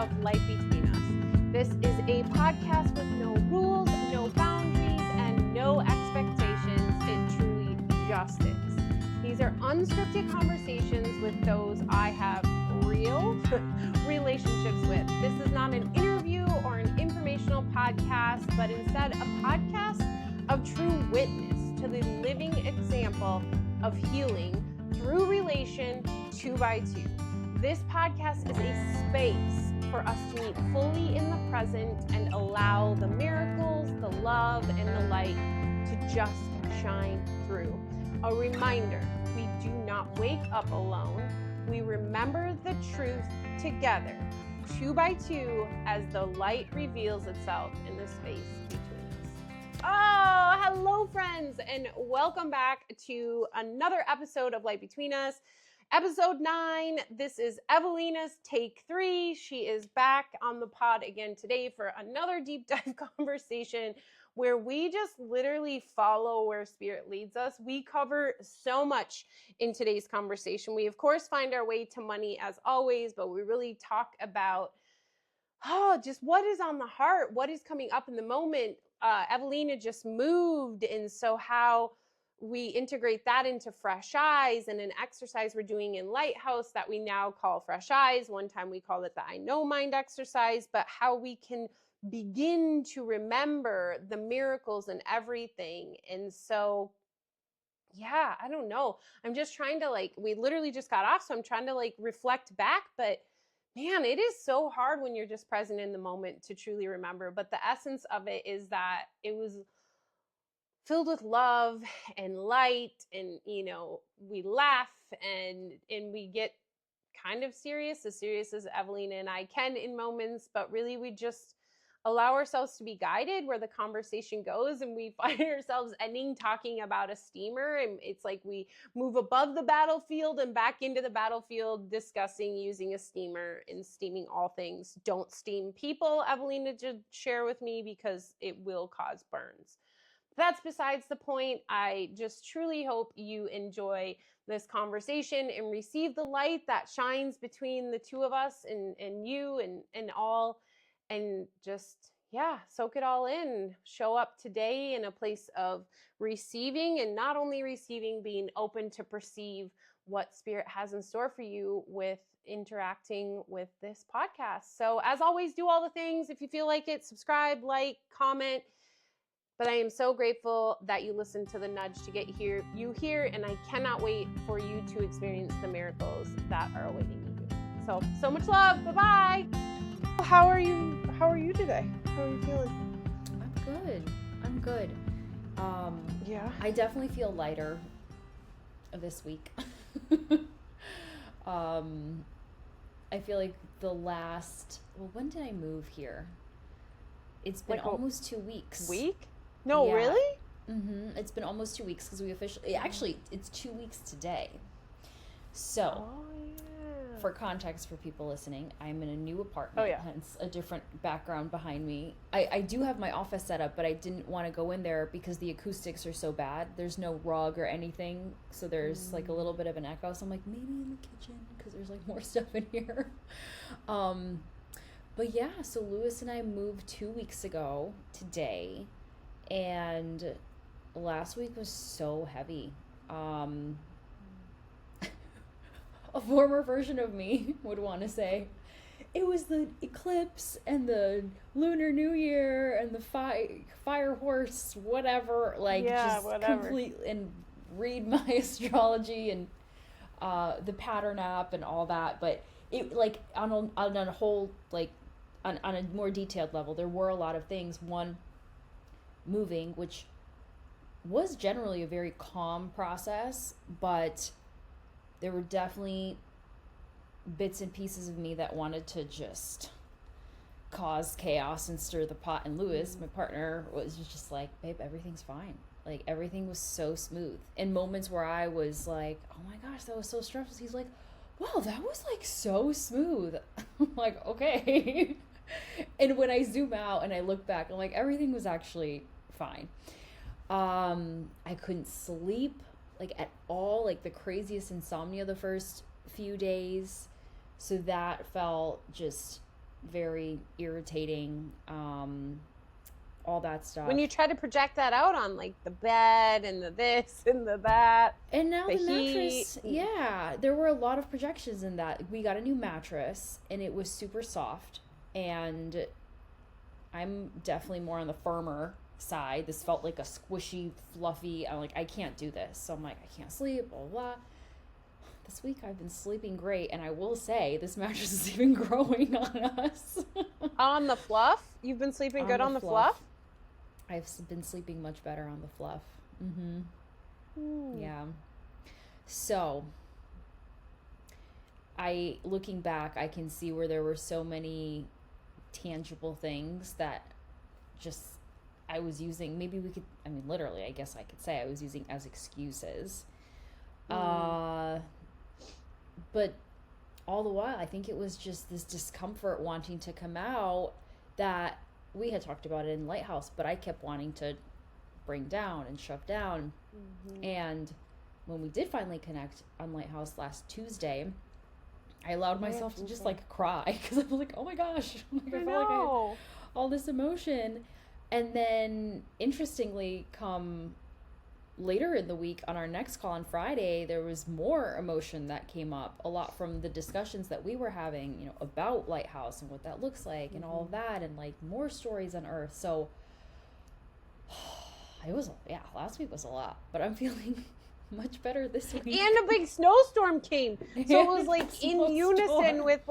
of Life Between Us. This is a podcast with no rules, no boundaries, and no expectations. It truly just is. These are unscripted conversations with those I have real relationships with. This is not an interview or an informational podcast, but instead a podcast of true witness to the living example of healing through relation 2 by 2. This podcast is a space for us to meet fully in the present and allow the miracles, the love, and the light to just shine through. A reminder, we do not wake up alone. We remember the truth together, 2 by 2, as the light reveals itself in the space between us. Oh, hello friends, and welcome back to another episode of Light Between Us. Episode 9, this is Ewelina's take 3. She is back on the pod again today for another deep dive conversation where we just literally follow where spirit leads us. We cover so much in today's conversation. We, of course, find our way to money as always, but we really talk about just what is on the heart, what is coming up in the moment. Ewelina just moved, and so how we integrate that into Fresh Eyes and an exercise we're doing in Lighthouse that we now call Fresh Eyes. One time we called it the I Know Mind exercise, but how we can begin to remember the miracles and everything. And so, yeah, I don't know. I'm just trying to we literally just got off, so I'm trying to reflect back, but man, it is so hard when you're just present in the moment to truly remember. But the essence of it is that it was filled with love and light, and we laugh and we get kind of serious, as serious as Ewelina and I can in moments, but really we just allow ourselves to be guided where the conversation goes, and we find ourselves ending talking about a steamer, and it's like we move above the battlefield and back into the battlefield discussing using a steamer and steaming all things. Don't steam people, Ewelina did share with me, because it will cause burns. That's besides the point. I just truly hope you enjoy this conversation and receive the light that shines between the two of us and you and all, and just, soak it all in. Show up today in a place of receiving, and not only receiving, being open to perceive what spirit has in store for you with interacting with this podcast. So as always, do all the things. If you feel like it, subscribe, like, comment. But I am so grateful that you listened to the nudge to get you here, and I cannot wait for you to experience the miracles that are awaiting you here. So much love. Bye-bye. How are you today? How are you feeling? I'm good. Yeah. I definitely feel lighter this week. I feel like when did I move here? It's been almost 2 weeks. Week? No, yeah. Really? Mm-hmm. It's been almost 2 weeks because we it's 2 weeks today. So, for context for people listening, I'm in a new apartment, hence a different background behind me. I do have my office set up, but I didn't want to go in there because the acoustics are so bad. There's no rug or anything, so there's a little bit of an echo. So I'm like, maybe in the kitchen, because there's more stuff in here. But yeah, so Lewis and I moved 2 weeks ago today, and last week was so heavy. A former version of me would want to say it was the eclipse and the Lunar New Year and the fire horse, whatever, complete, and read my astrology and the pattern app and all that. But it on a whole, on a more detailed level, there were a lot of things. One, moving, which was generally a very calm process, but there were definitely bits and pieces of me that wanted to just cause chaos and stir the pot. And Lewis, my partner, was just like, babe, everything's fine. Everything was so smooth. In moments where I was like, oh my gosh, that was so stressful, he's like, wow, that was so smooth. I'm like, okay. And when I zoom out and I look back, I'm like, everything was actually fine. I couldn't sleep at all, the craziest insomnia the first few days. So that felt just very irritating, all that stuff. When you try to project that out on like the bed and the this and the that. And now the heat. mattress, yeah, there were a lot of projections in that. We got a new mattress and it was super soft, and I'm definitely more on the firmer side. This felt like a squishy, fluffy, I'm like, I can't do this. So I'm like, I can't sleep, blah, blah. This week I've been sleeping great, and I will say this mattress is even growing on us. On the fluff? You've been sleeping good on the fluff? I've been sleeping much better on the fluff. Yeah. So, looking back, I can see where there were so many tangible things that just I was using. Maybe we could, I mean, literally, I guess I could say I was using as excuses. But all the while, I think it was just this discomfort wanting to come out that we had talked about it in Lighthouse, but I kept wanting to bring down and shove down. And when we did finally connect on Lighthouse last Tuesday, I allowed myself to just like cry because I was like, oh my gosh, like, I felt like I had all this emotion. And then interestingly, come later in the week on our next call on Friday, there was more emotion that came up, a lot from the discussions that we were having, you know, about Lighthouse and what that looks like and all of that, and like more stories unearthed. So it was, last week was a lot, but I'm feeling much better this week. And a big snowstorm came. So it was like in unison with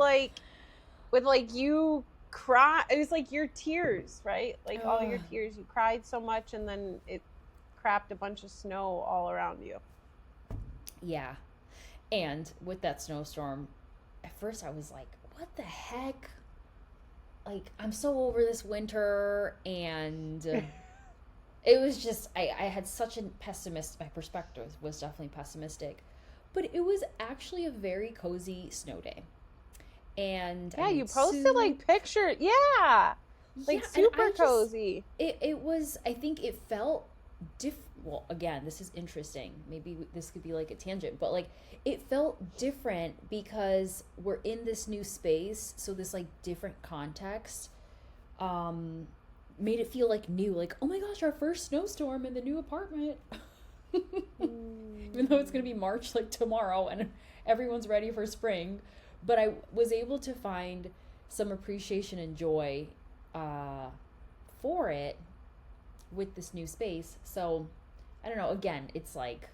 you cry. It was like your tears, right? Like all your tears. You cried so much, and then it crapped a bunch of snow all around you. Yeah. And with that snowstorm, at first I was like, what the heck? Like, I'm so over this winter. And it was just, I had such a my perspective was definitely pessimistic. But it was actually a very cozy snow day. And yeah, you posted like pictures. Yeah. Like super cozy. It was, I think it felt well, again, this is interesting. Maybe this could be like a tangent, but like it felt different because we're in this new space. So this like different context made it feel like new, like, oh my gosh, our first snowstorm in the new apartment. Even though it's going to be March like tomorrow and everyone's ready for spring. But I was able to find some appreciation and joy for it with this new space. So I don't know, again, it's like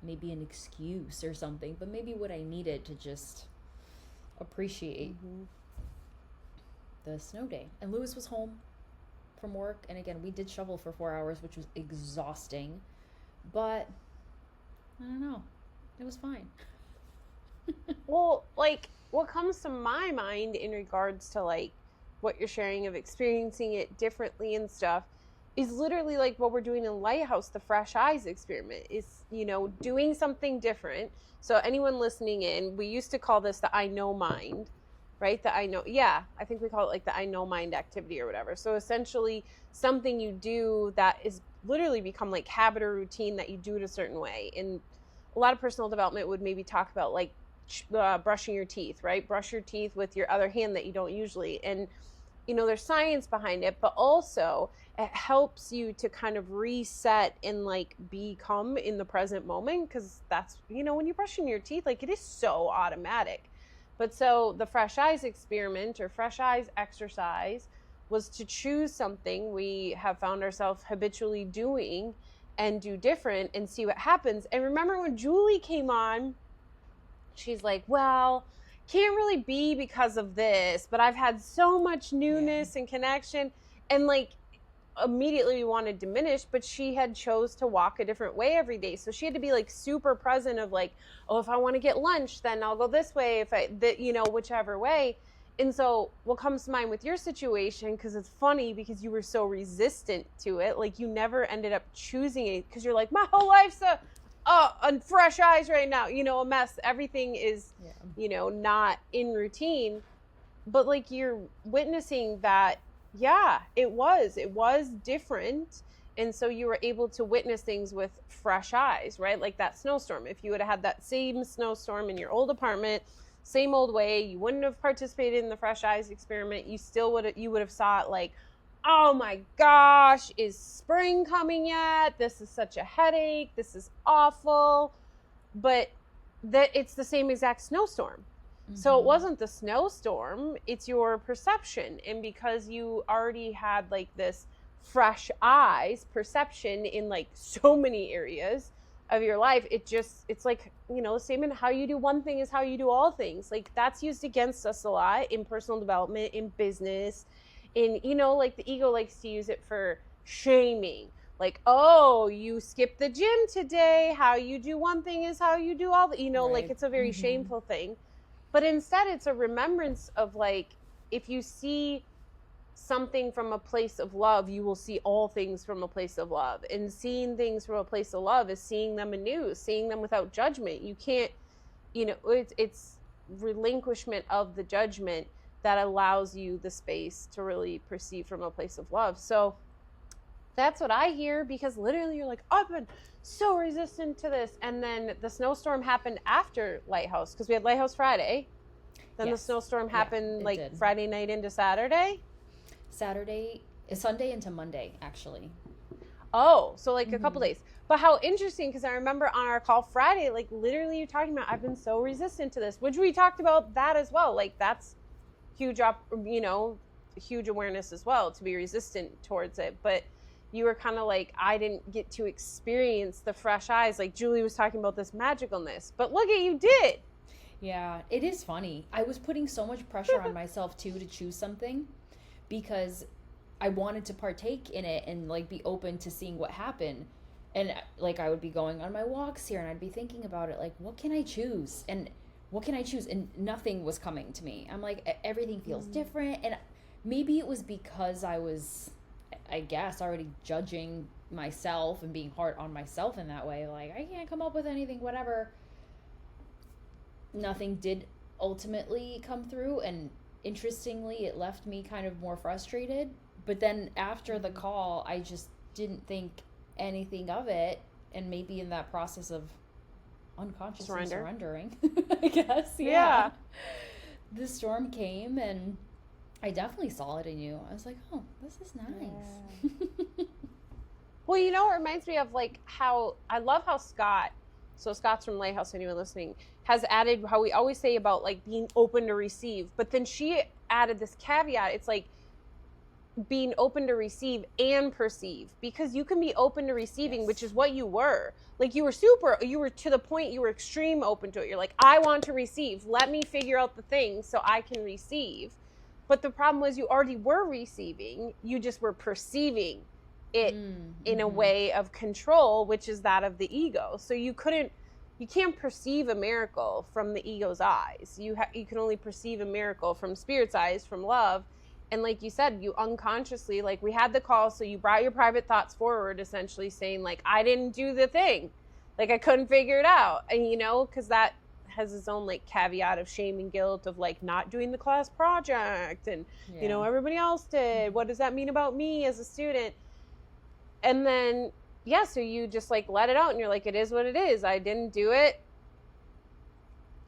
maybe an excuse or something, but maybe what I needed to just appreciate the snow day. And Lewis was home from work, and again, we did shovel for 4 hours, which was exhausting, but I don't know, it was fine. Well, like what comes to my mind in regards to like what you're sharing of experiencing it differently and stuff is literally like what we're doing in Lighthouse, the Fresh Eyes experiment is, you know, doing something different. So anyone listening in, we used to call this the I know mind, right? The I know, I think we call it like the I know mind activity or whatever. So essentially something you do that is literally become like habit or routine that you do it a certain way. And a lot of personal development would maybe talk about like brushing your teeth, right? Brush your teeth with your other hand that you don't usually. And, you know, there's science behind it, but also it helps you to kind of reset and like become in the present moment. Cause that's, you know, when you're brushing your teeth, like it is so automatic. But so the Fresh Eyes experiment or Fresh Eyes exercise was to choose something we have found ourselves habitually doing and do different and see what happens. And remember when Julie came on, she's like, well, can't really be because of this, but I've had so much newness and connection, and like immediately we wanted to diminish, but she had chose to walk a different way every day. So she had to be like super present of like, oh, if I want to get lunch, then I'll go this way, you know, whichever way. And so what comes to mind with your situation, because it's funny because you were so resistant to it, like you never ended up choosing it because you're like, my whole life's on Fresh Eyes right now, you know, a mess. Everything is, you know, not in routine. But like you're witnessing that, it was different. And so you were able to witness things with fresh eyes, right? Like that snowstorm. If you would have had that same snowstorm in your old apartment, same old way. You wouldn't have participated in the fresh eyes experiment. You would have thought like, oh my gosh, is spring coming yet? This is such a headache. This is awful. But that it's the same exact snowstorm. So it wasn't the snowstorm, it's your perception. And because you already had like this fresh eyes perception in like so many areas of your life, it's like, you know, the statement, how you do one thing is how you do all things. Like that's used against us a lot in personal development, in business, in, you know, like the ego likes to use it for shaming. Like, oh, you skipped the gym today. How you do one thing is how you do all the, you know, Right. like it's a very shameful thing. But instead it's a remembrance of like, if you see something from a place of love, you will see all things from a place of love. And seeing things from a place of love is seeing them anew, seeing them without judgment. You can't, you know, it's relinquishment of the judgment that allows you the space to really perceive from a place of love. So that's what I hear, because literally you're like, I've been so resistant to this. And then the snowstorm happened after Lighthouse, because we had Lighthouse Friday. Then the snowstorm happened like Friday night into Saturday. Sunday into Monday, actually. Oh, so like a couple days. But how interesting, because I remember on our call Friday, like literally you're talking about, I've been so resistant to this, which we talked about that as well. Like that's huge, you know, huge awareness as well, to be resistant towards it. But you were kind of like, I didn't get to experience the fresh eyes. Like Julie was talking about this magicalness, but look at you did. Yeah, it is funny. I was putting so much pressure on myself too to choose something, because I wanted to partake in it and like be open to seeing what happened. And like I would be going on my walks here and I'd be thinking about it, like, what can I choose? And what can I choose? And nothing was coming to me. I'm like, everything feels different. And maybe it was because I was, I guess, already judging myself and being hard on myself in that way. Like, I can't come up with anything, whatever. Nothing did ultimately come through. And interestingly, it left me kind of more frustrated. But then after the call, I just didn't think anything of it. And maybe in that process of unconsciously surrendering, I guess. Yeah. The storm came and I definitely saw it in you. I was like, oh, this is nice. Yeah. Well, you know, it reminds me of like how I love how Scott's from Lighthouse, anyone listening, has added how we always say about like being open to receive. But then she added this caveat. It's like being open to receive and perceive, because you can be open to receiving, which is what you were. Like you were to the point, you were extreme open to it. You're like, I want to receive. Let me figure out the things so I can receive. But the problem was you already were receiving. You just were perceiving it in a way of control, which is that of the ego. So you can't perceive a miracle from the ego's eyes. You can only perceive a miracle from spirit's eyes, from love. And like you said, you unconsciously, like we had the call, so you brought your private thoughts forward, essentially saying like, I didn't do the thing. Like I couldn't figure it out. And you know, because that has its own like caveat of shame and guilt of like not doing the class project. And, you know, everybody else did. What does that mean about me as a student? And then, so you just like let it out and you're like, it is what it is. I didn't do it.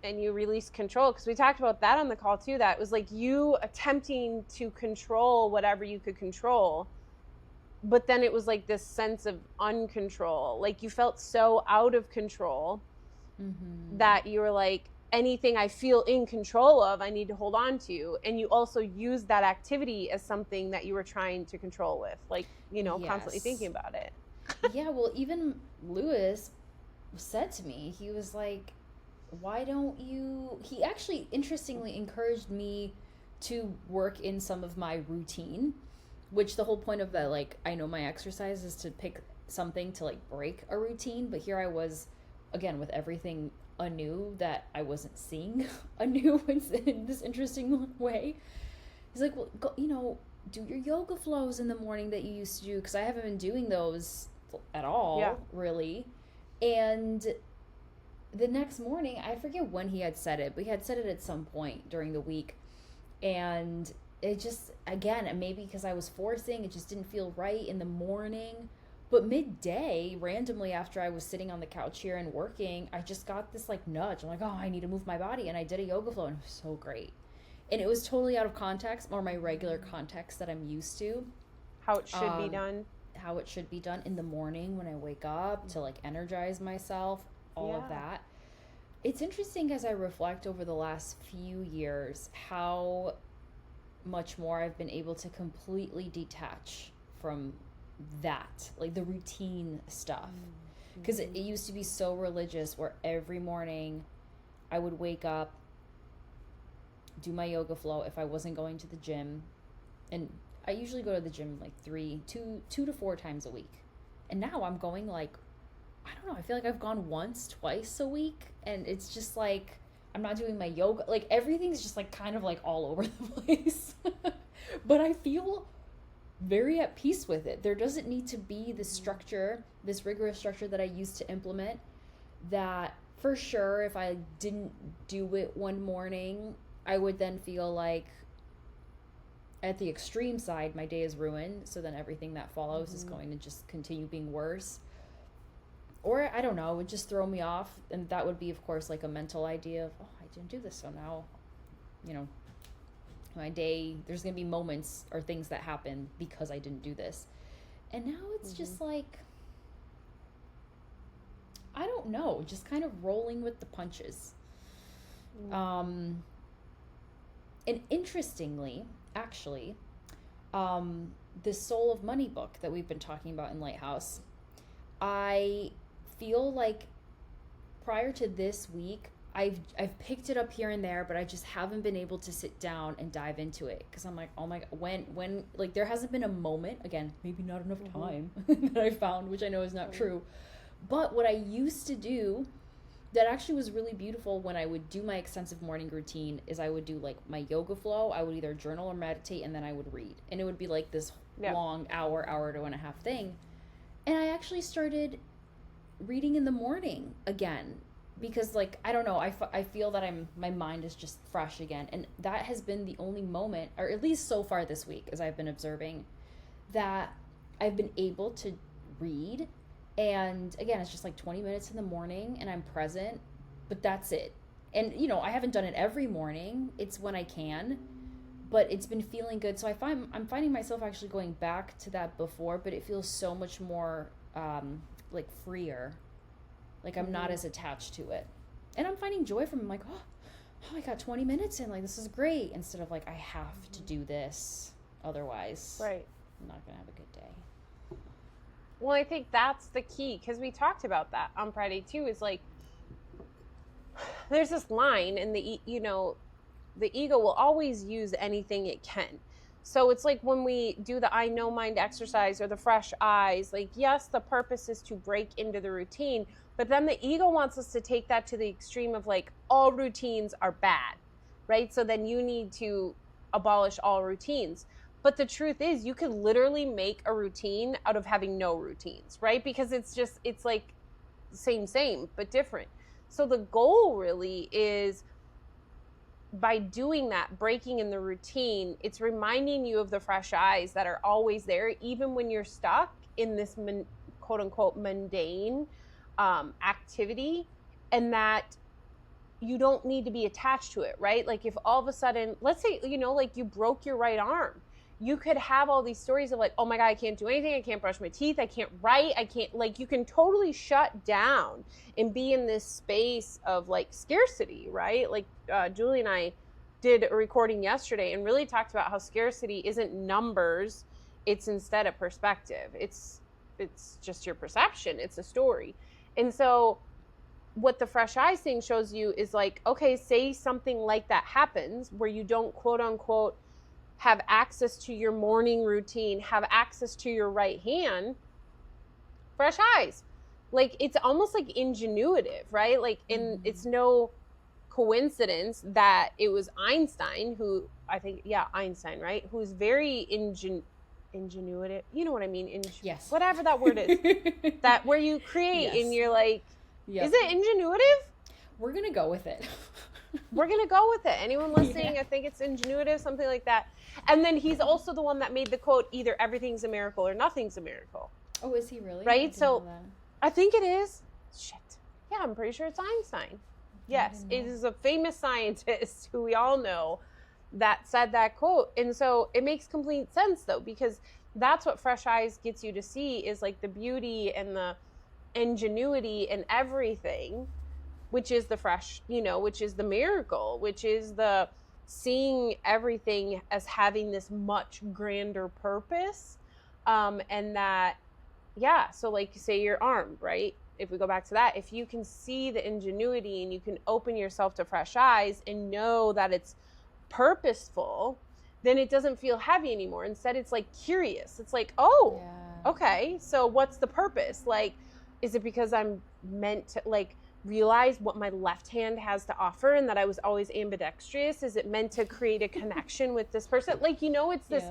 And you release control, because we talked about that on the call too. That was like you attempting to control whatever you could control, but then it was like this sense of uncontrol. Like you felt so out of control that you were like, anything I feel in control of, I need to hold on to. And you also used that activity as something that you were trying to control with, like, you know, constantly thinking about it. Well, even Lewis said to me, he was like, why don't you, he actually interestingly encouraged me to work in some of my routine, which the whole point of that, like, I know my exercise is to pick something to like break a routine, but here I was again with everything anew that I wasn't seeing anew in this interesting way. He's like, well, go, you know, do your yoga flows in the morning that you used to do, because I haven't been doing those at all, really. And the next morning, I forget when he had said it, but he had said it at some point during the week. And it just, again, maybe because I was forcing, it just didn't feel right in the morning. But midday, randomly after I was sitting on the couch here and working, I just got this like nudge. I'm like, oh, I need to move my body. And I did a yoga flow and it was so great. And it was totally out of context, or my regular context that I'm used to. How it should be done. How it should be done in the morning when I wake up to like energize myself, all of that. It's interesting as I reflect over the last few years how much more I've been able to completely detach from that, like the routine stuff, because it used to be so religious where every morning I would wake up, do my yoga flow if I wasn't going to the gym, and I usually go to the gym like 2 to 4 times a week, and now I'm going like, I don't know, I feel like I've gone once, twice a week, and it's just like I'm not doing my yoga, like everything's just like kind of like all over the place. But I feel very at peace with it. There doesn't need to be this structure, this rigorous structure that I used to implement, that for sure if I didn't do it one morning, I would then feel like at the extreme side, my day is ruined. So then everything that follows is going to just continue being worse. Or I don't know, it would just throw me off. And that would be, of course, like a mental idea of, oh, I didn't do this. So now, you know, my day, there's going to be moments or things that happen because I didn't do this. And now it's just like, I don't know, just kind of rolling with the punches. And interestingly, actually, the Soul of Money book that we've been talking about in Lighthouse, I feel like prior to this week, I've picked it up here and there, but I just haven't been able to sit down and dive into it because I'm like, oh my God, when like there hasn't been a moment, again, maybe not enough time that I found, which I know is not true, but what I used to do that actually was really beautiful when I would do my extensive morning routine is I would do like my yoga flow, I would either journal or meditate, and then I would read, and it would be like this long hour to 1.5 thing, and I actually started reading in the morning again. Because, like, I don't know, I feel that my mind is just fresh again. And that has been the only moment, or at least so far this week, as I've been observing, that I've been able to read. And, again, it's just like 20 minutes in the morning, and I'm present. But that's it. And, you know, I haven't done it every morning. It's when I can. But it's been feeling good. So I'm finding myself actually going back to that before, but it feels so much more, like, freer. Like, I'm not as attached to it. And I'm finding joy from it. I'm like, oh, I got 20 minutes in. Like, this is great. Instead of, like, I have to do this. Otherwise, I'm not going to have a good day. Well, I think that's the key. Because we talked about that on Friday, too. Is, like, there's this line. And, the ego will always use anything it can. So it's like when we do the I Know Mind exercise or the fresh eyes. Like, yes, the purpose is to break into the routine. But then the ego wants us to take that to the extreme of like, all routines are bad, right? So then you need to abolish all routines. But the truth is you could literally make a routine out of having no routines, right? Because it's like same, but different. So the goal really is by doing that, breaking in the routine, it's reminding you of the fresh eyes that are always there, even when you're stuck in this quote unquote mundane activity, and that you don't need to be attached to it, right? Like if all of a sudden, let's say, like you broke your right arm, you could have all these stories of like, oh my God, I can't do anything. I can't brush my teeth. I can't write. I can't, like, you can totally shut down and be in this space of like scarcity, right? Like Julie and I did a recording yesterday and really talked about how scarcity isn't numbers. It's instead a perspective. It's just your perception. It's a story. And so what the fresh eyes thing shows you is like, okay, say something like that happens where you don't quote unquote have access to your morning routine, have access to your right hand, fresh eyes. Like it's almost like ingenuitive, right? Like it's no coincidence that it was Einstein who, Einstein, right? Who's very ingenuitive, you know what I mean? Yes. Whatever that word is. That where you create and you're like, is it ingenuitive? We're going to go with it. We're going to go with it. Anyone listening, I think it's ingenuitive, something like that. And then he's also the one that made the quote, either everything's a miracle or nothing's a miracle. Oh, is he really? Right? So I think it is. Shit. Yeah, I'm pretty sure it's Einstein. Yes, it is a famous scientist who we all know that said that quote. And so it makes complete sense, though, because that's what fresh eyes gets you to see, is like the beauty and the ingenuity and everything, which is the fresh, which is the miracle, which is the seeing everything as having this much grander purpose. And that, so like say your arm, right? If we go back to that, if you can see the ingenuity and you can open yourself to fresh eyes and know that it's purposeful, then it doesn't feel heavy anymore. Instead, it's like curious. It's like, okay, so what's the purpose? Like, is it because I'm meant to like realize what my left hand has to offer and that I was always ambidextrous? Is it meant to create a connection with this person? Like, it's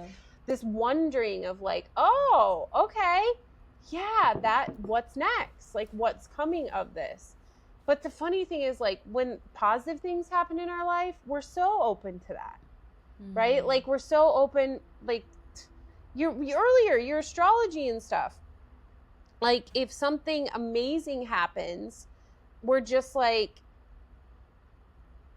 this wondering of like, oh, okay, what's next? Like, what's coming of this? But the funny thing is, like, when positive things happen in our life, we're so open to that, right? Like, we're so open, like, your astrology and stuff. Like, if something amazing happens, we're just, like,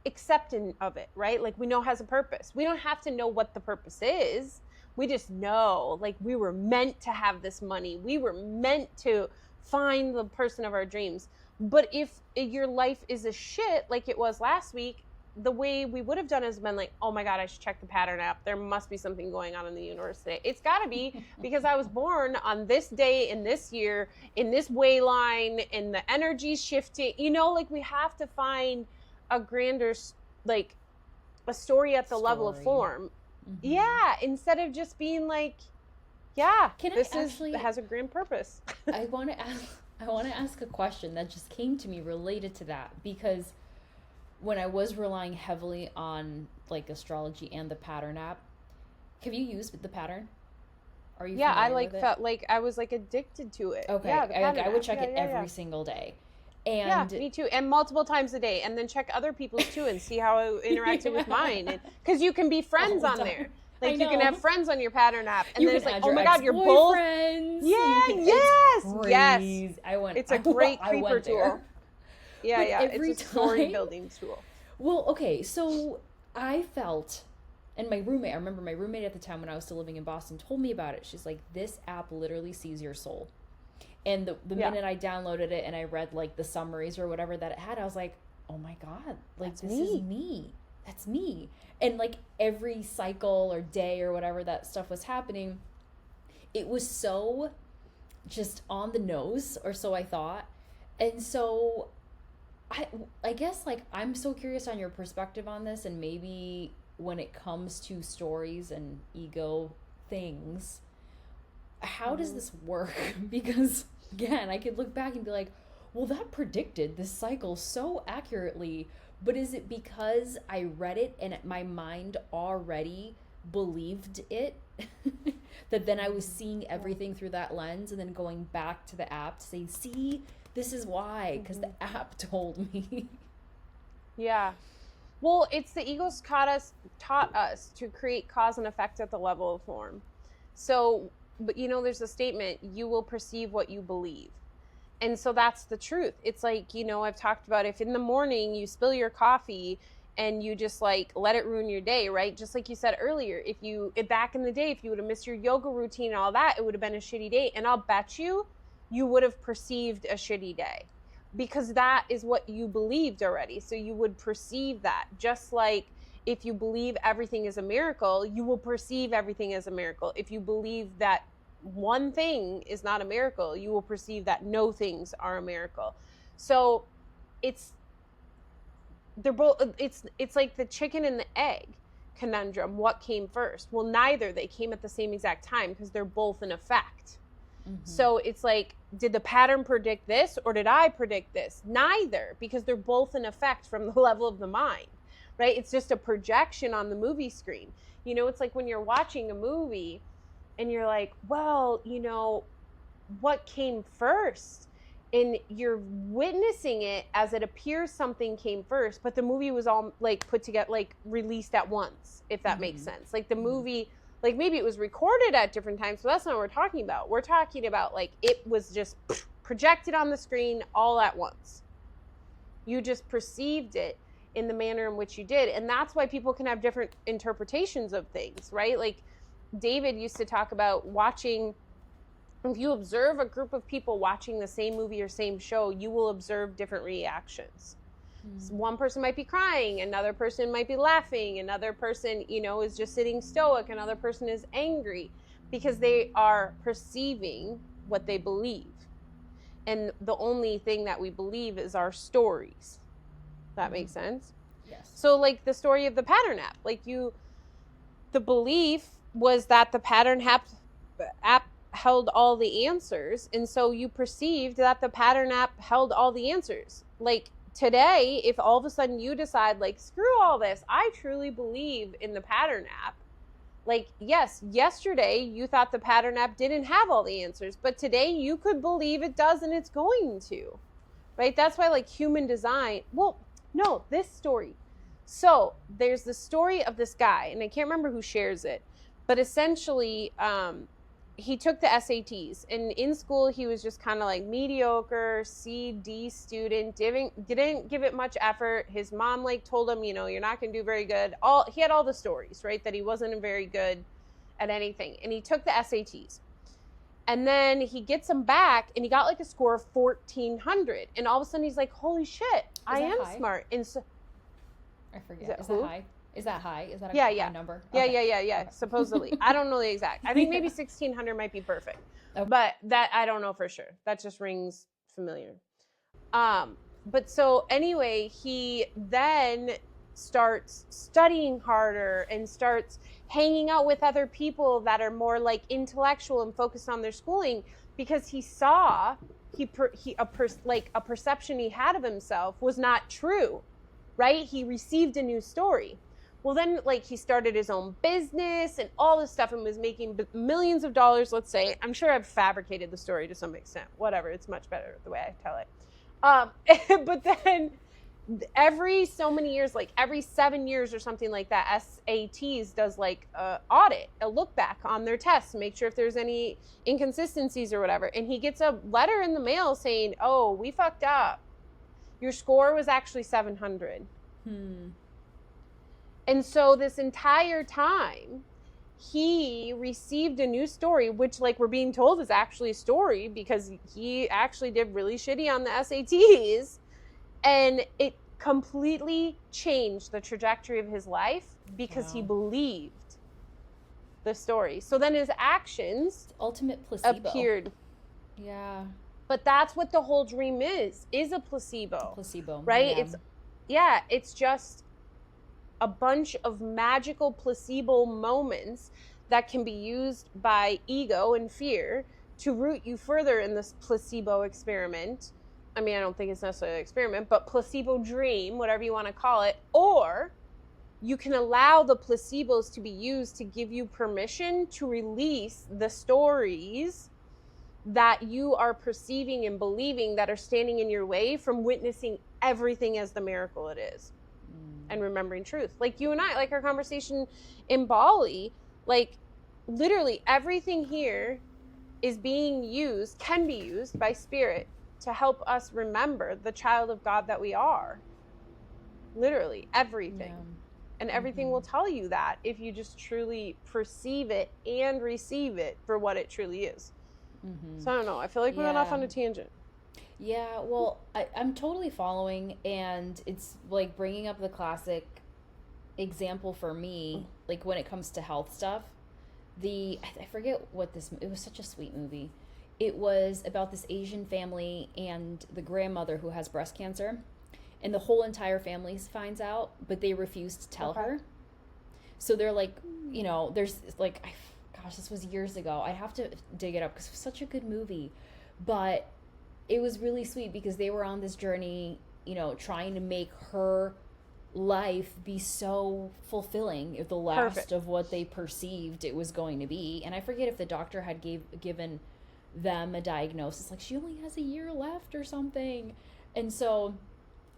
accepting of it, right? Like, we know it has a purpose. We don't have to know what the purpose is. We just know, like, we were meant to have this money. We were meant to find the person of our dreams. But if your life is a shit, like it was last week, the way we would have done is been like, oh my God, I should check the pattern app. There must be something going on in the universe today. It's got to be because I was born on this day in this year, in this way line, and the energy's shifting. Like, we have to find a grander, like, a story at the level of form. Yeah, instead of just being like, has a grand purpose. I want to ask a question that just came to me related to that, because when I was relying heavily on like astrology and the pattern app, have you used the pattern? Are you? Yeah, I felt like I was like addicted to it. Okay, I would check it every single day. And me too, and multiple times a day, and then check other people's too and see how it interacted with mine. Because you can be friends on there. Like, you can have friends on your pattern app, and then it's like, oh my God, you're both. Yeah, yes. It's a great creeper tool. Yeah, it's a story building tool. Well, okay, so I felt, and I remember my roommate at the time when I was still living in Boston told me about it. She's like, this app literally sees your soul. And the minute I downloaded it and I read like the summaries or whatever that it had, I was like, oh my God, like this is me. That's me. And like every cycle or day or whatever that stuff was happening, it was so just on the nose, or so I thought. And so I guess like I'm so curious on your perspective on this, and maybe when it comes to stories and ego things, how does this work? Because again, I could look back and be like, well, that predicted this cycle so accurately, but is it because I read it and my mind already believed it that then I was seeing everything through that lens, and then going back to the app to say, see, this is why, because the app told me. Yeah. Well, it's the ego's taught us to create cause and effect at the level of form. So, but there's a statement, you will perceive what you believe. And so that's the truth. It's like, I've talked about, if in the morning you spill your coffee and you just like let it ruin your day, right? Just like you said earlier, back in the day, if you would have missed your yoga routine and all that, it would have been a shitty day. And I'll bet you would have perceived a shitty day, because that is what you believed already. So you would perceive that. Just like if you believe everything is a miracle, you will perceive everything as a miracle. If you believe that one thing is not a miracle, you will perceive that no things are a miracle. So they're both, it's like the chicken and the egg conundrum. What came first? Well, neither. They came at the same exact time, because they're both in effect. So it's like, did the pattern predict this, or did I predict this? Neither, because they're both in effect from the level of the mind, right? It's just a projection on the movie screen. It's like when you're watching a movie and you're like, well, what came first? And you're witnessing it as it appears something came first, but the movie was all like put together, like released at once, if that makes sense. Like the movie Like maybe it was recorded at different times, but that's not what we're talking about. We're talking about like it was just projected on the screen all at once. You just perceived it in the manner in which you did. And that's why people can have different interpretations of things, right? Like David used to talk about watching, if you observe a group of people watching the same movie or same show, you will observe different reactions. So one person might be crying, another person might be laughing, another person, you know, is just sitting stoic, another person is angry, because they are perceiving what they believe. And the only thing that we believe is our stories. That makes sense? Yes. So like the story of the pattern app, like the belief was that the pattern app held all the answers. And so you perceived that the pattern app held all the answers. Like today, if all of a sudden you decide like, screw all this, I truly believe in the pattern app. Like, yes, yesterday you thought the pattern app didn't have all the answers, but today you could believe it does and it's going to, right? That's why like human design, well, no, this story. So there's the story of this guy, and I can't remember who shares it, but essentially he took the SATs, and in school he was just kind of like mediocre, C/D student, didn't give it much effort. His mom like told him, you know, you're not gonna do very good. He had all the stories, right, that he wasn't very good at anything, and he took the SATs, and then he gets them back, and he got like a score of 1,400, and all of a sudden he's like, holy shit, I am high? Smart. And so I forget. Is that high? Is that high? Is that a high number? Yeah, Okay. yeah. Supposedly. I don't know the exact. I think maybe 1,600 might be perfect. Okay. But that, I don't know for sure. That just rings familiar. But so anyway, he then starts studying harder and starts hanging out with other people that are more like intellectual and focused on their schooling, because he saw a perception he had of himself was not true, right? He received a new story. Well, then, like, he started his own business and all this stuff and was making millions of dollars, let's say. I'm sure I've fabricated the story to some extent. Whatever, it's much better the way I tell it. But then every so many years, like every 7 years or something like that, SATs does like a audit, a look back on their tests, make sure if there's any inconsistencies or whatever. And he gets a letter in the mail saying, oh, we fucked up. Your score was actually 700. And so this entire time, he received a new story, which like we're being told is actually a story, because he actually did really shitty on the SATs. And it completely changed the trajectory of his life because he believed the story. So then his actions ultimate placebo appeared. Yeah. But that's what the whole dream is a placebo. Placebo. Right? It's just a bunch of magical placebo moments that can be used by ego and fear to root you further in this placebo experiment. I mean, I don't think it's necessarily an experiment, but placebo dream, whatever you want to call it. Or you can allow the placebos to be used to give you permission to release the stories that you are perceiving and believing that are standing in your way from witnessing everything as the miracle it is. And remembering truth. Like you and I, like our conversation in Bali, like literally everything here is being used, can be used by spirit to help us remember the child of God that we are. Literally everything. Yeah. And everything will tell you that if you just truly perceive it and receive it for what it truly is. So I don't know. I feel like we went off on a tangent. Yeah, well, I'm totally following, and it's like bringing up the classic example for me, like when it comes to health stuff. I forget what it was such a sweet movie. It was about this Asian family and the grandmother who has breast cancer, and the whole entire family finds out, but they refuse to tell her. So they're like, you know, there's like, gosh, this was years ago. I'd have to dig it up because it was such a good movie, but it was really sweet because they were on this journey, you know, trying to make her life be so fulfilling, if the last of what they perceived it was going to be. And I forget if the doctor had given them a diagnosis, like she only has a year left or something. And so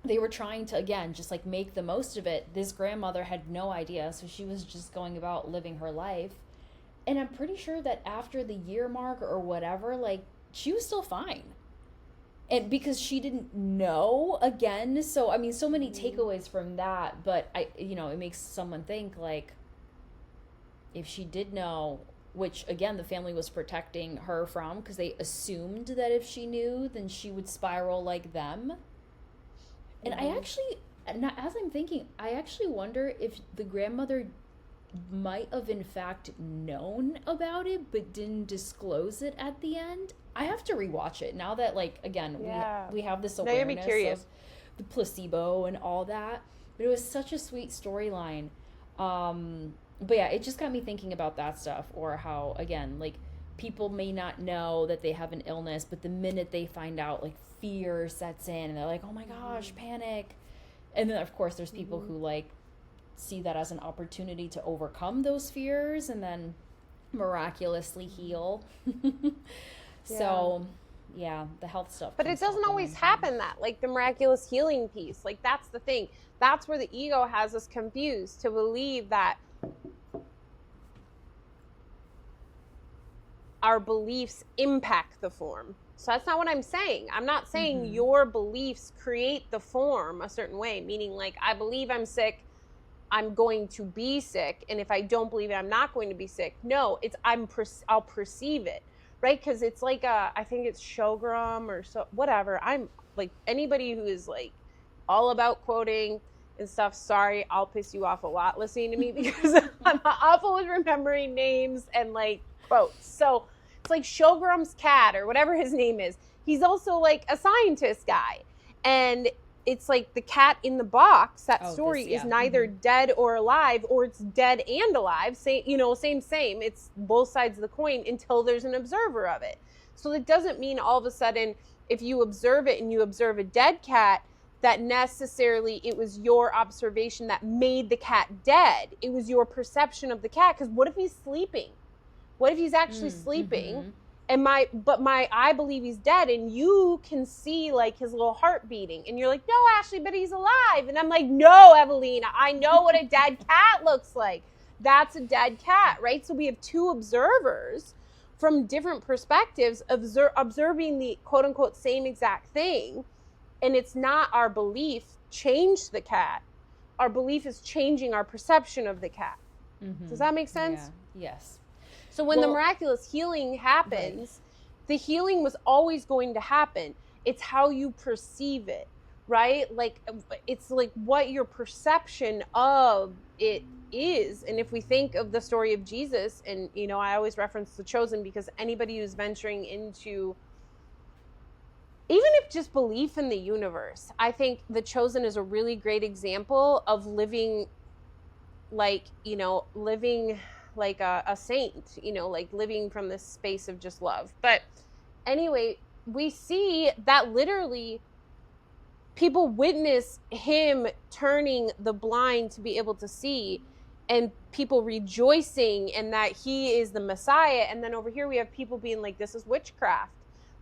they were trying to, again, just like make the most of it. This grandmother had no idea, so she was just going about living her life. And I'm pretty sure that after the year mark or whatever, like, she was still fine. And because she didn't know again. So, I mean, so many takeaways from that. But, it makes someone think, like, if she did know, which, again, the family was protecting her from, because they assumed that if she knew, then she would spiral like them. And I actually, as I'm thinking, I actually wonder if the grandmother might have in fact known about it but didn't disclose it at the end. I have to rewatch it now that, like, again, we have this awareness of the placebo and all that. But it was such a sweet storyline. But yeah, it just got me thinking about that stuff, or how, again, like, people may not know that they have an illness, but the minute they find out, like, fear sets in and they're like, oh my gosh, panic. And then of course there's people who, like, see that as an opportunity to overcome those fears and then miraculously heal. So yeah, the health stuff. But it doesn't always happen that, like, the miraculous healing piece. Like, that's the thing. That's where the ego has us confused, to believe that our beliefs impact the form. So that's not what I'm saying. I'm not saying your beliefs create the form a certain way, meaning, like, I believe I'm sick, I'm going to be sick, and if I don't believe it, I'm not going to be sick. No, it's I'll perceive it, right? Because it's like I think it's Shogrum or so, whatever. I'm like, anybody who is, like, all about quoting and stuff, sorry, I'll piss you off a lot listening to me, because I'm awful with remembering names and, like, quotes. So it's like Shogrum's cat, or whatever his name is. He's also, like, a scientist guy. And it's like the cat in the box, that story is neither dead or alive, or it's dead and alive. Same. It's both sides of the coin until there's an observer of it. So it doesn't mean all of a sudden, if you observe it and you observe a dead cat, that necessarily it was your observation that made the cat dead. It was your perception of the cat. Because what if he's sleeping? What if he's actually sleeping? And I believe he's dead, and you can see, like, his little heart beating, and you're like, no, Ashley, but he's alive. And I'm like, no, Ewelina, I know what a dead cat looks like. That's a dead cat, right? So we have two observers from different perspectives observing the quote unquote same exact thing. And it's not our belief changed the cat. Our belief is changing our perception of the cat. Does that make sense? Yeah. Yes. So when the miraculous healing happens, the healing was always going to happen. It's how you perceive it, right? Like, it's like what your perception of it is. And if we think of the story of Jesus, and, you know, I always reference The Chosen, because anybody who's venturing into, even if just belief in the universe, I think The Chosen is a really great example of living, like, you know, living like a saint, you know, like living from this space of just love. But anyway, we see that literally people witness him turning the blind to be able to see, and people rejoicing, and that he is the Messiah. And then over here we have people being like, this is witchcraft.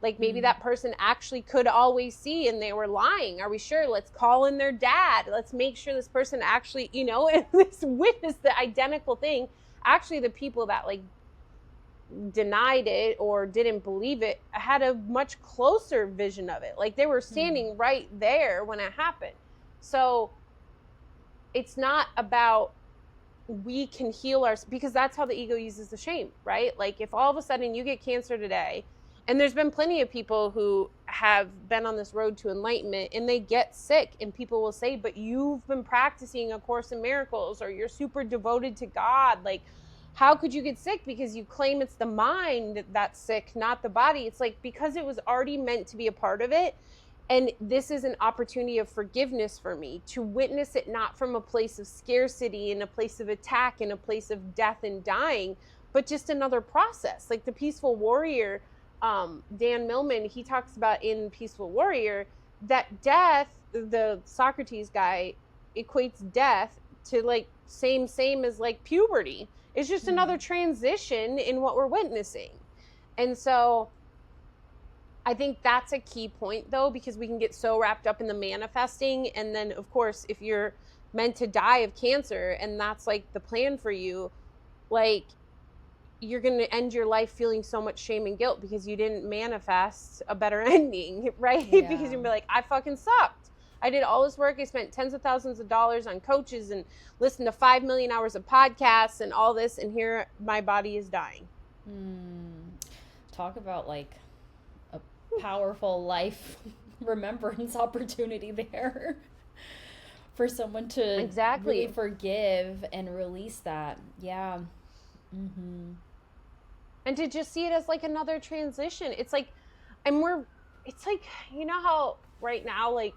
Like, maybe that person actually could always see and they were lying. Are we sure? Let's call in their dad. Let's make sure this person actually, you know, this witnessed the identical thing. Actually, the people that, like, denied it or didn't believe it had a much closer vision of it. Like, they were standing right there when it happened. So it's not about we can heal because that's how the ego uses the shame, right? Like, if all of a sudden you get cancer today, and there's been plenty of people who have been on this road to enlightenment, and they get sick, and people will say, but you've been practicing A Course in Miracles, or you're super devoted to God. Like, how could you get sick? Because you claim it's the mind that's sick, not the body. It's like, because it was already meant to be a part of it. And this is an opportunity of forgiveness for me to witness it, not from a place of scarcity and a place of attack and a place of death and dying, but just another process. Like the Peaceful Warrior, Dan Millman, he talks about in Peaceful Warrior that death, the Socrates guy, equates death to like same as like puberty. It's just another transition in what we're witnessing. And so I think that's a key point, though, because we can get so wrapped up in the manifesting. And then, of course, if you're meant to die of cancer and that's like the plan for you, like, you're going to end your life feeling so much shame and guilt because you didn't manifest a better ending, right? Yeah. Because you'll be like, I fucking sucked. I did all this work. I spent tens of thousands of dollars on coaches and listened to 5 million hours of podcasts and all this. And here my body is dying. Talk about like a powerful life remembrance opportunity there for someone to really forgive and release that. Yeah. Mm-hmm. And to just see it as like another transition. It's like, it's like, you know how right now, like,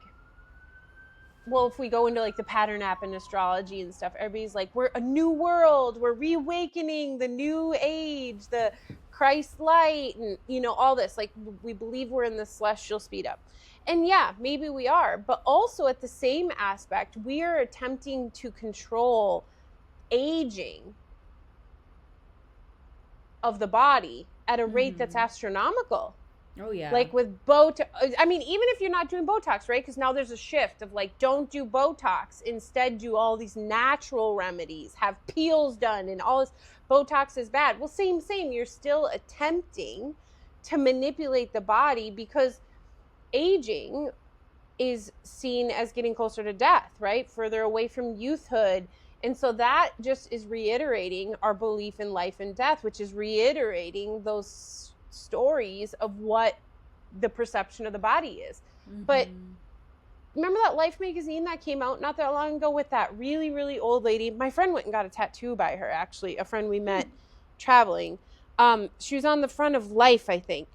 well, if we go into like the pattern app and astrology and stuff, everybody's like, we're a new world, we're reawakening the new age, the Christ light, and you know, all this, like, we believe we're in the celestial speed up. And yeah, maybe we are, but also at the same aspect, we are attempting to control aging of the body at a rate that's astronomical. Oh yeah. Like with Botox, I mean, even if you're not doing Botox, right? Because now there's a shift of like, don't do Botox. Instead, do all these natural remedies, have peels done and all this. Botox is bad. Well, same. You're still attempting to manipulate the body because aging is seen as getting closer to death, right? Further away from youthhood. And so that just is reiterating our belief in life and death, which is reiterating those stories of what the perception of the body is. But remember that Life magazine that came out not that long ago with that really, really old lady? My friend went and got a tattoo by her, actually, a friend we met traveling. She was on the front of Life, I think.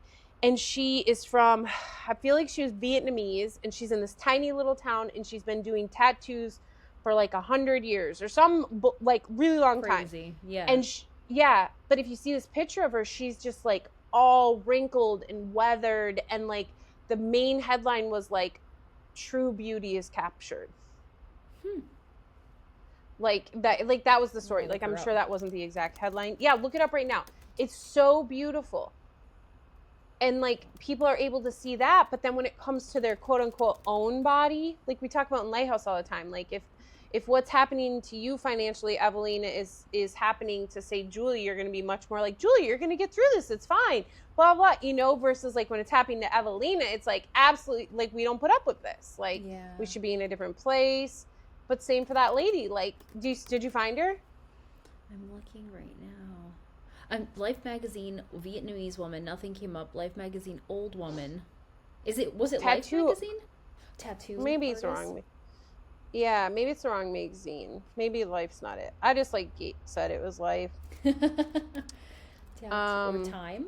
And she is from, I feel like she was Vietnamese, and she's in this tiny little town, and she's been doing tattoos for like 100 years or some like really long time. Crazy. Yeah. And but if you see this picture of her, she's just like all wrinkled and weathered, and like the main headline was like, true beauty is captured. Like that was the story. Like, I'm sure that wasn't the exact headline. Yeah, look it up right now. It's so beautiful. And like people are able to see that, but then when it comes to their quote unquote own body, like we talk about in Lighthouse all the time, like if what's happening to you financially, Ewelina, is happening to, say, Julie, you're going to be much more like, Julie, you're going to get through this. It's fine. Blah, blah, you know, versus like when it's happening to Ewelina, it's like absolutely like, we don't put up with this. Like we should be in a different place. But same for that lady. Like, did you find her? I'm looking right now. Life magazine, Vietnamese woman, nothing came up. Life magazine, old woman. Was it Life magazine? Tattoo. Maybe it's wrong. Yeah, maybe it's the wrong magazine. Maybe Life's not it. I just like said it was Life. Or Time?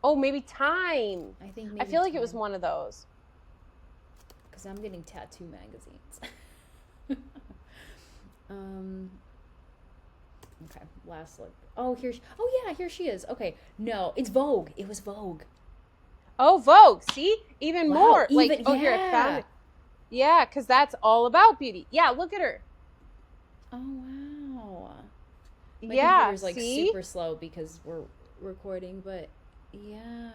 Oh, maybe Time. I feel like Time. it was one of those. Because I'm getting tattoo magazines. Okay, last look. Oh, here she is. Okay, no, it's Vogue. It was Vogue. Oh, Vogue. See? Even Wow, more. Like, here, I found it. Yeah, because that's all about beauty. Yeah, look at her. Oh, wow. My computer's like super slow because we're recording, but yeah.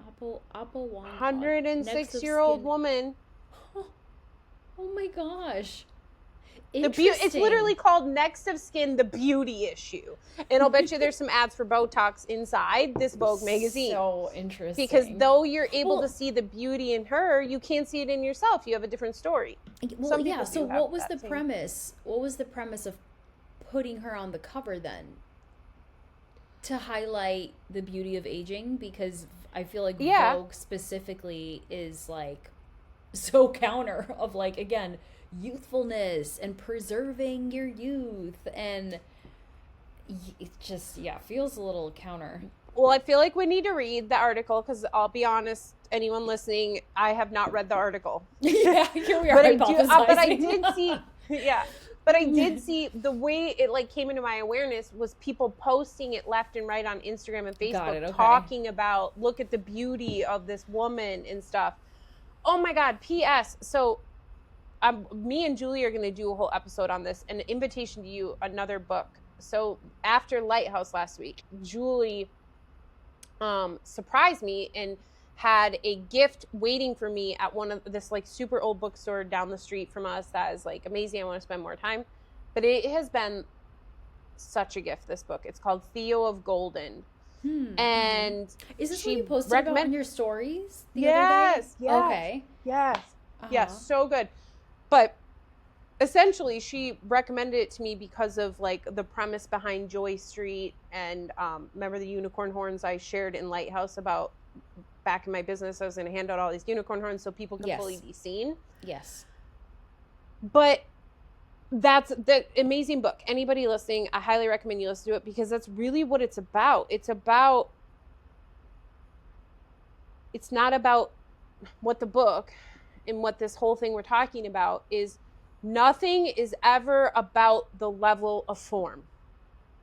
Apple 106-year-old woman. Oh my gosh. It's literally called Next of Skin, the beauty issue. And I'll bet you there's some ads for Botox inside this Vogue magazine. So interesting. Because though you're able to see the beauty in her, you can't see it in yourself. You have a different story. Well, yeah. So what was the premise? What was the premise of putting her on the cover then? To highlight the beauty of aging? Because I feel like Vogue specifically is like so counter of like, again, youthfulness and preserving your youth, and it just feels a little counter. Well, I feel like we need to read the article because I'll be honest, anyone listening, I have not read the article. Yeah, here we are. But I did see. Yeah, but I did see the way it like came into my awareness was people posting it left and right on Instagram and Facebook, talking about, look at the beauty of this woman and stuff. Oh my God. P.S. So. Me and Julie are going to do a whole episode on this, an invitation to you, another book. So after Lighthouse last week, Julie surprised me and had a gift waiting for me at one of this like super old bookstore down the street from us that is like amazing. I want to spend more time, but it has been such a gift, this book. It's called Theo of Golden. And is this what you posted about on your stories the other day? Yes. Okay. Yes, so good. But essentially, she recommended it to me because of like the premise behind Joy Street and remember the unicorn horns I shared in Lighthouse about back in my business. I was going to hand out all these unicorn horns so people can fully be seen. Yes. But that's the amazing book. Anybody listening, I highly recommend you listen to it because that's really what it's about. It's not about what the book and what this whole thing we're talking about is. Nothing is ever about the level of form.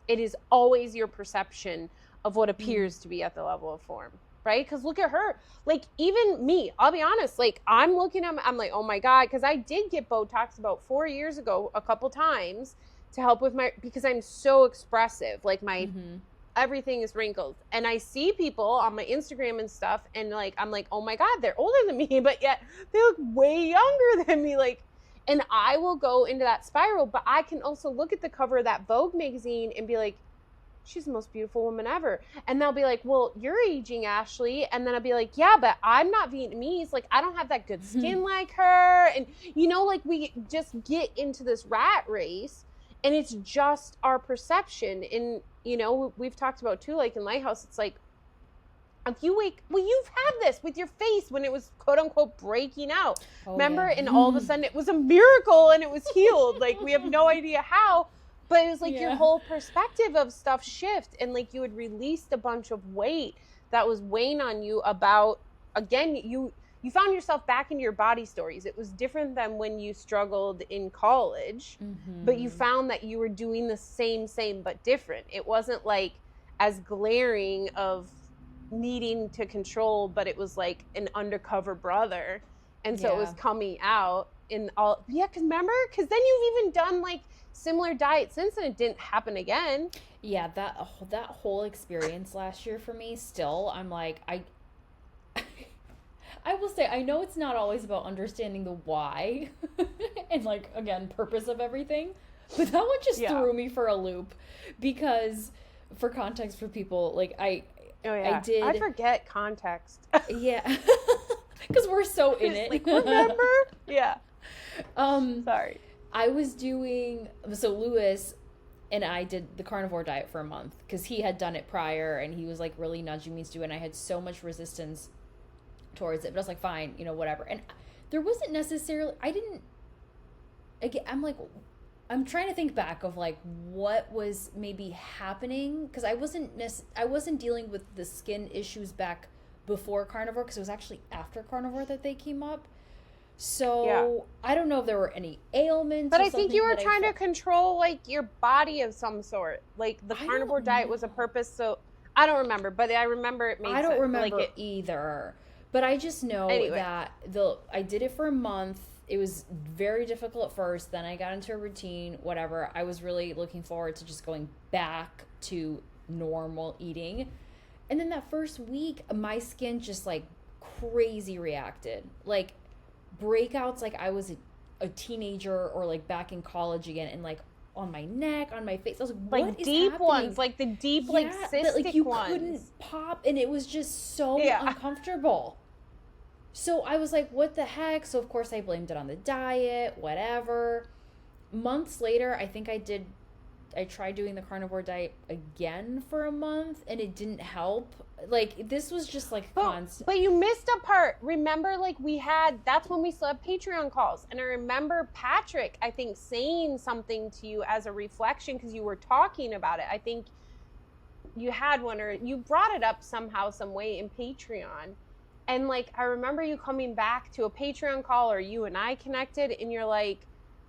It is always your perception of what appears to be at the level of form, right? Because look at her. Like, even me, I'll be honest, like, I'm looking at, I'm like, oh my God, because I did get Botox about 4 years ago a couple times to help with because I'm so expressive. Like, my everything is wrinkled. And I see people on my Instagram and stuff, and like, I'm like, oh my God, they're older than me, but yet they look way younger than me. Like, and I will go into that spiral, but I can also look at the cover of that Vogue magazine and be like, she's the most beautiful woman ever. And they'll be like, well, you're aging, Ashley. And then I'll be like, yeah, but I'm not Vietnamese. Like, I don't have that good skin like her. And, you know, like we just get into this rat race and it's just our perception. And, you know, we've talked about too, like in Lighthouse, it's like, if you you've had this with your face when it was quote unquote breaking out. Remember? Yeah. And all of a sudden it was a miracle and it was healed. Like we have no idea how, but it was like your whole perspective of stuff shift. And like you had released a bunch of weight that was weighing on you about, again, you found yourself back into your body stories. It was different than when you struggled in college, but you found that you were doing the same, but different. It wasn't like as glaring of needing to control, but it was like an undercover brother, and so it was coming out in all because remember, because then you've even done like similar diet since, and it didn't happen again. That whole experience last year for me, still I'm like, I will say, I know it's not always about understanding the why and like, again, purpose of everything, but that one just threw me for a loop because, for context for people, like I forget context. Because we're so in it. Like, remember? Sorry. I was doing, so Lewis and I did the carnivore diet for a month because he had done it prior and he was like really nudging me to do it, and I had so much resistance towards it, but I was like, fine, you know, whatever. And there wasn't necessarily, I'm trying to think back of like what was maybe happening, because I wasn't dealing with the skin issues back before carnivore, because it was actually after carnivore that they came up. So I don't know if there were any ailments. But I think you were trying to control like your body of some sort. Like the carnivore diet was a purpose. So I don't remember, but I remember it made sense. I don't remember either. But I just know that I did it for a month. It was very difficult at first. Then I got into a routine, whatever. I was really looking forward to just going back to normal eating. And then that first week, my skin just like crazy reacted. Like breakouts like I was a teenager or like back in college again, and like on my neck, on my face. I was like, what is deep happening? Ones, like the deep, like cystic like you ones. Couldn't pop, and it was just so uncomfortable. So I was like, what the heck? So of course I blamed it on the diet, whatever. Months later, I think I tried doing the carnivore diet again for a month, and it didn't help. Like, this was just like constant. But you missed a part. Remember, like that's when we still have Patreon calls. And I remember Patrick, I think, saying something to you as a reflection because you were talking about it. I think you had one, or you brought it up somehow, some way in Patreon. And like, I remember you coming back to a Patreon call, or you and I connected, and you're like,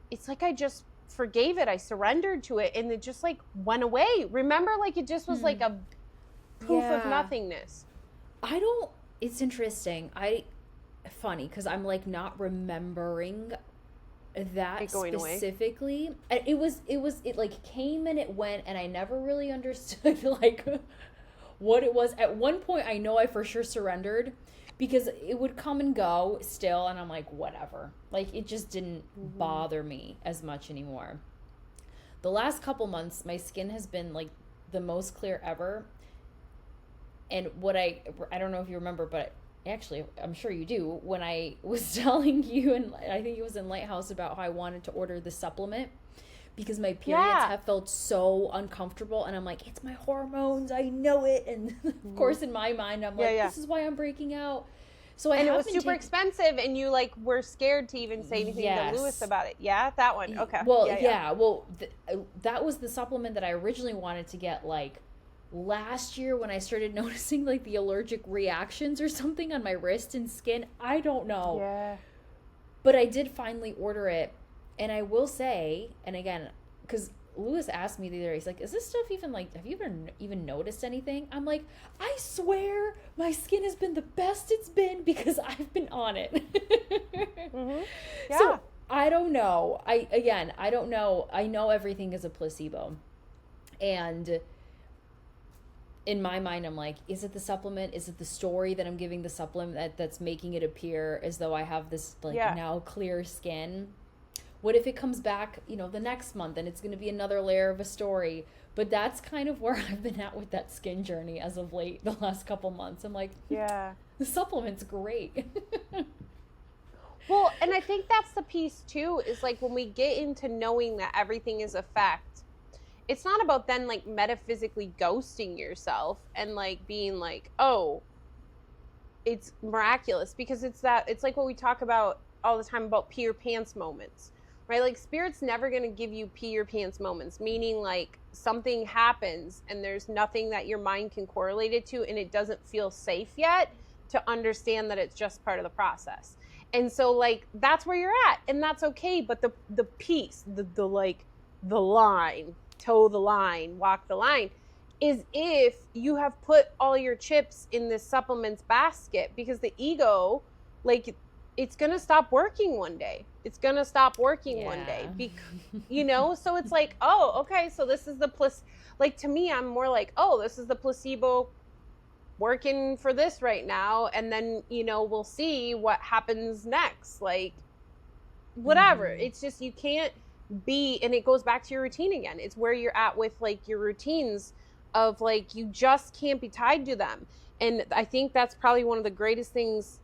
it's like I just forgave it. I surrendered to it, and it just like went away. Remember, like it just was like a poof of nothingness. It's interesting. Funny, because I'm like not remembering that specifically. It like came and it went, and I never really understood like what it was. At one point, I know I for sure surrendered, because it would come and go still, and I'm like, whatever. Like, it just didn't bother me as much anymore. the last couple months, my skin has been like the most clear ever. And what I don't know if you remember, but actually, I'm sure you do, when I was telling you, and I think it was in Lighthouse, about how I wanted to order the supplement because my periods have felt so uncomfortable, and I'm like, it's my hormones, I know it. And of course, in my mind, I'm like, this is why I'm breaking out. So and it was super expensive, and you like were scared to even say anything to Lewis about it. Yeah, that one. Okay. Well, well, that was the supplement that I originally wanted to get like last year when I started noticing like the allergic reactions or something on my wrist and skin. I don't know. Yeah. But I did finally order it, and I will say, and again, because Lewis asked me the other day, he's like, is this stuff even like, have you even noticed anything? I'm like, I swear my skin has been the best it's been because I've been on it. Yeah. So I don't know. I don't know. I know everything is a placebo. And in my mind, I'm like, is it the supplement? Is it the story that I'm giving the supplement that's making it appear as though I have this like now clear skin? What if it comes back, the next month and it's going to be another layer of a story? But that's kind of where I've been at with that skin journey as of late, the last couple months. I'm like, the supplement's great. Well, and I think that's the piece too, is like when we get into knowing that everything is a fact, it's not about then like metaphysically ghosting yourself and like being like, oh, it's miraculous, because it's like what we talk about all the time about pee your pants moments. Right? Like Spirit's never going to give you pee your pants moments, meaning like something happens and there's nothing that your mind can correlate it to, and it doesn't feel safe yet to understand that it's just part of the process. And so like that's where you're at, and that's okay. But the piece, the like the line, toe the line, walk the line, is if you have put all your chips in this supplements basket, because the ego, like, it's going to stop working one day. It's going to stop working one day. So it's like, oh, okay, so this is the like, to me, I'm more like, oh, this is the placebo working for this right now. And then, we'll see what happens next. Like, whatever. It's just, you can't be, and it goes back to your routine again. It's where you're at with like your routines of like, you just can't be tied to them. And I think that's probably one of the greatest things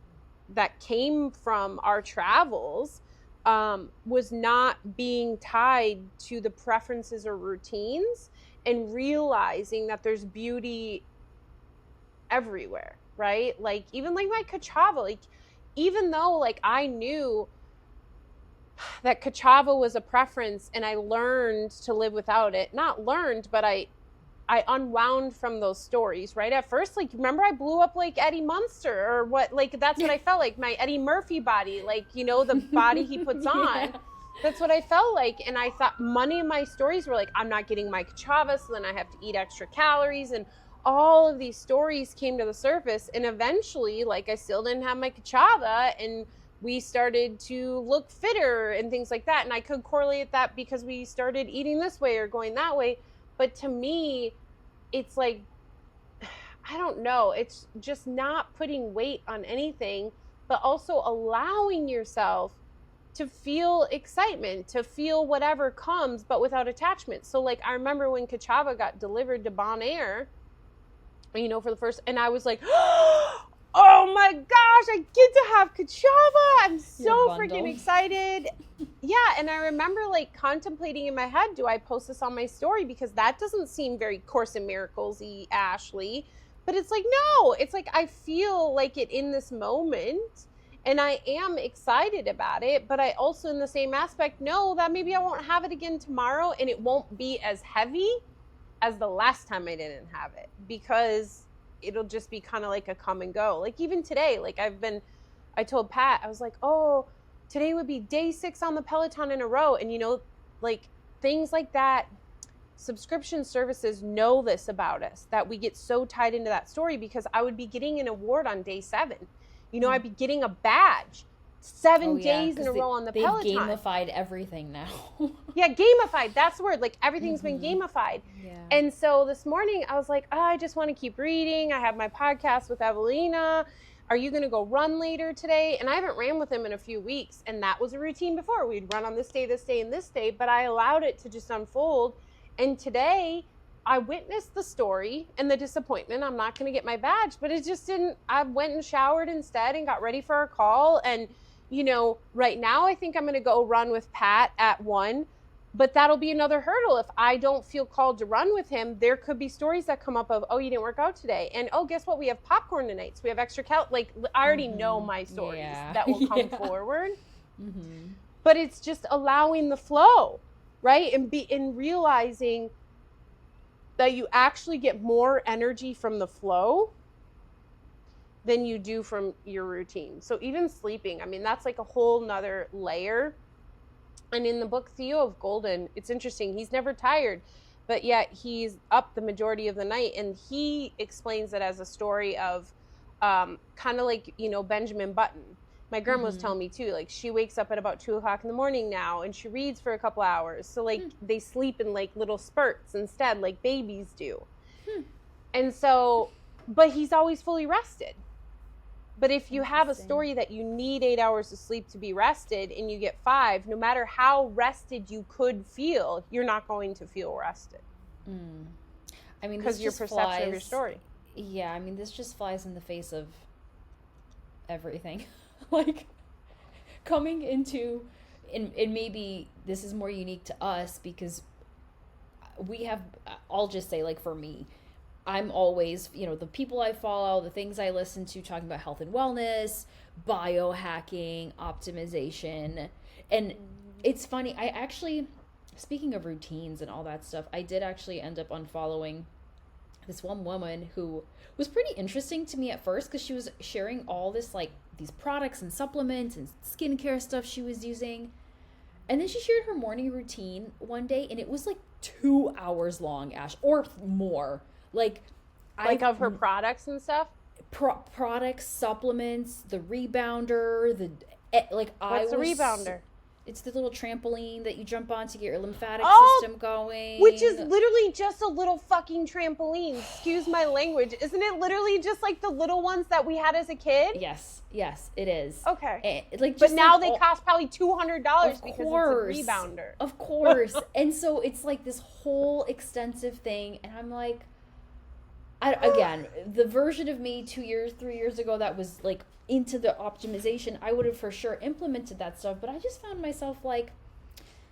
that came from our travels, was not being tied to the preferences or routines, and realizing that there's beauty everywhere, right? Like even like my Kachava, like even though like I knew that Kachava was a preference and I learned to live without it, not learned, but I unwound from those stories, right? At first, like, remember I blew up like Eddie Munster or what, like, that's what I felt like, my Eddie Murphy body, like, the body he puts on. That's what I felt like. And I thought many of my stories were like, I'm not getting my Kachava, so then I have to eat extra calories. And all of these stories came to the surface. And eventually, like, I still didn't have my Kachava, and we started to look fitter and things like that. And I could correlate that because we started eating this way or going that way. But to me, it's like, I don't know, it's just not putting weight on anything, but also allowing yourself to feel excitement, to feel whatever comes, but without attachment. So like, I remember when Kachava got delivered to Bon Air, for the first, and I was like, oh my gosh, I get to have Kachava. I'm so freaking excited. Yeah. And I remember like contemplating in my head, do I post this on my story? Because that doesn't seem very Course in Miracles-y, Ashley. But it's like, no, it's like, I feel like it in this moment, and I am excited about it. But I also, in the same aspect, know that maybe I won't have it again tomorrow, and it won't be as heavy as the last time I didn't have it, because it'll just be kind of like a come and go. Like even today, like I told Pat, I was like, oh, today would be day 6 on the Peloton in a row. And like things like that, subscription services know this about us, that we get so tied into that story, because I would be getting an award on day 7. I'd be getting a badge 7 days in a row on the Peloton. They've gamified everything now. Yeah, gamified. That's the word. Like everything's been gamified. Yeah. And so this morning I was like, I just want to keep reading. I have my podcast with Ewelina. are you going to go run later today? And I haven't ran with him in a few weeks. And that was a routine before. We'd run on this day, and this day, but I allowed it to just unfold. And today I witnessed the story and the disappointment. I'm not going to get my badge, but it just didn't. I went and showered instead and got ready for our call. And, you know, right now I think I'm going to go run with Pat at 1. But that'll be another hurdle. If I don't feel called to run with him, there could be stories that come up of, oh, you didn't work out today. And, oh, guess what? We have popcorn tonight. So we have extra like, I already know my stories that will come forward. But it's just allowing the flow, right? And realizing that you actually get more energy from the flow than you do from your routine. So even sleeping, I mean, that's like a whole nother layer. And in the book Theo of Golden, it's interesting. He's never tired, but yet he's up the majority of the night. And he explains it as a story of kind of like, you know, Benjamin Button. My grandma was telling me too, like she wakes up at about 2:00 in the morning now and she reads for a couple hours. So like they sleep in like little spurts instead, like babies do. And so, but he's always fully rested. But if you have a story that you need 8 hours of sleep to be rested and you get 5, no matter how rested you could feel, you're not going to feel rested. I mean, because your perception of your story. Yeah, I mean, this just flies in the face of everything. Like coming into, and maybe this is more unique to us because we have, I'll just say like for me, I'm always, you know, the people I follow, the things I listen to talking about health and wellness, biohacking, optimization. And it's funny, I actually, speaking of routines and all that stuff, I did actually end up unfollowing this one woman who was pretty interesting to me at first because she was sharing all this, like, these products and supplements and skincare stuff she was using. And then she shared her morning routine one day, and it was like 2 hours long, Ash, or more. Like of her products and stuff? Products, supplements, the rebounder, What's the rebounder? It's the little trampoline that you jump on to get your lymphatic system going. Which is literally just a little fucking trampoline. Excuse my language. Isn't it literally just like the little ones that we had as a kid? Yes, it is. Okay. But now they cost probably $200 because it's a rebounder. Of course. And so it's like this whole extensive thing. And I'm like, again, the version of me 2 years, 3 years ago that was like into the optimization, I would have for sure implemented that stuff. But I just found myself like,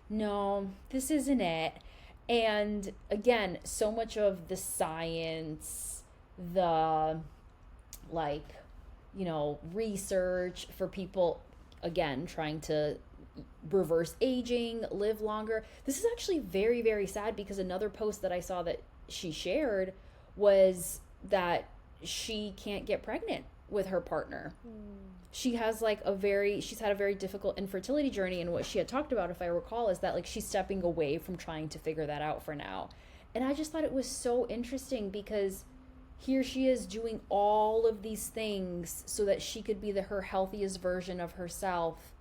no, this isn't it. And again, so much of the science, the like, you know, research for people, again, trying to reverse aging, live longer. This is actually very, very sad because another post that I saw that she shared was that she can't get pregnant with her partner. She has like she's had a very difficult infertility journey, and what she had talked about, if I recall, is that like she's stepping away from trying to figure that out for now. And I just thought it was so interesting because here she is doing all of these things so that she could be her healthiest version of herself,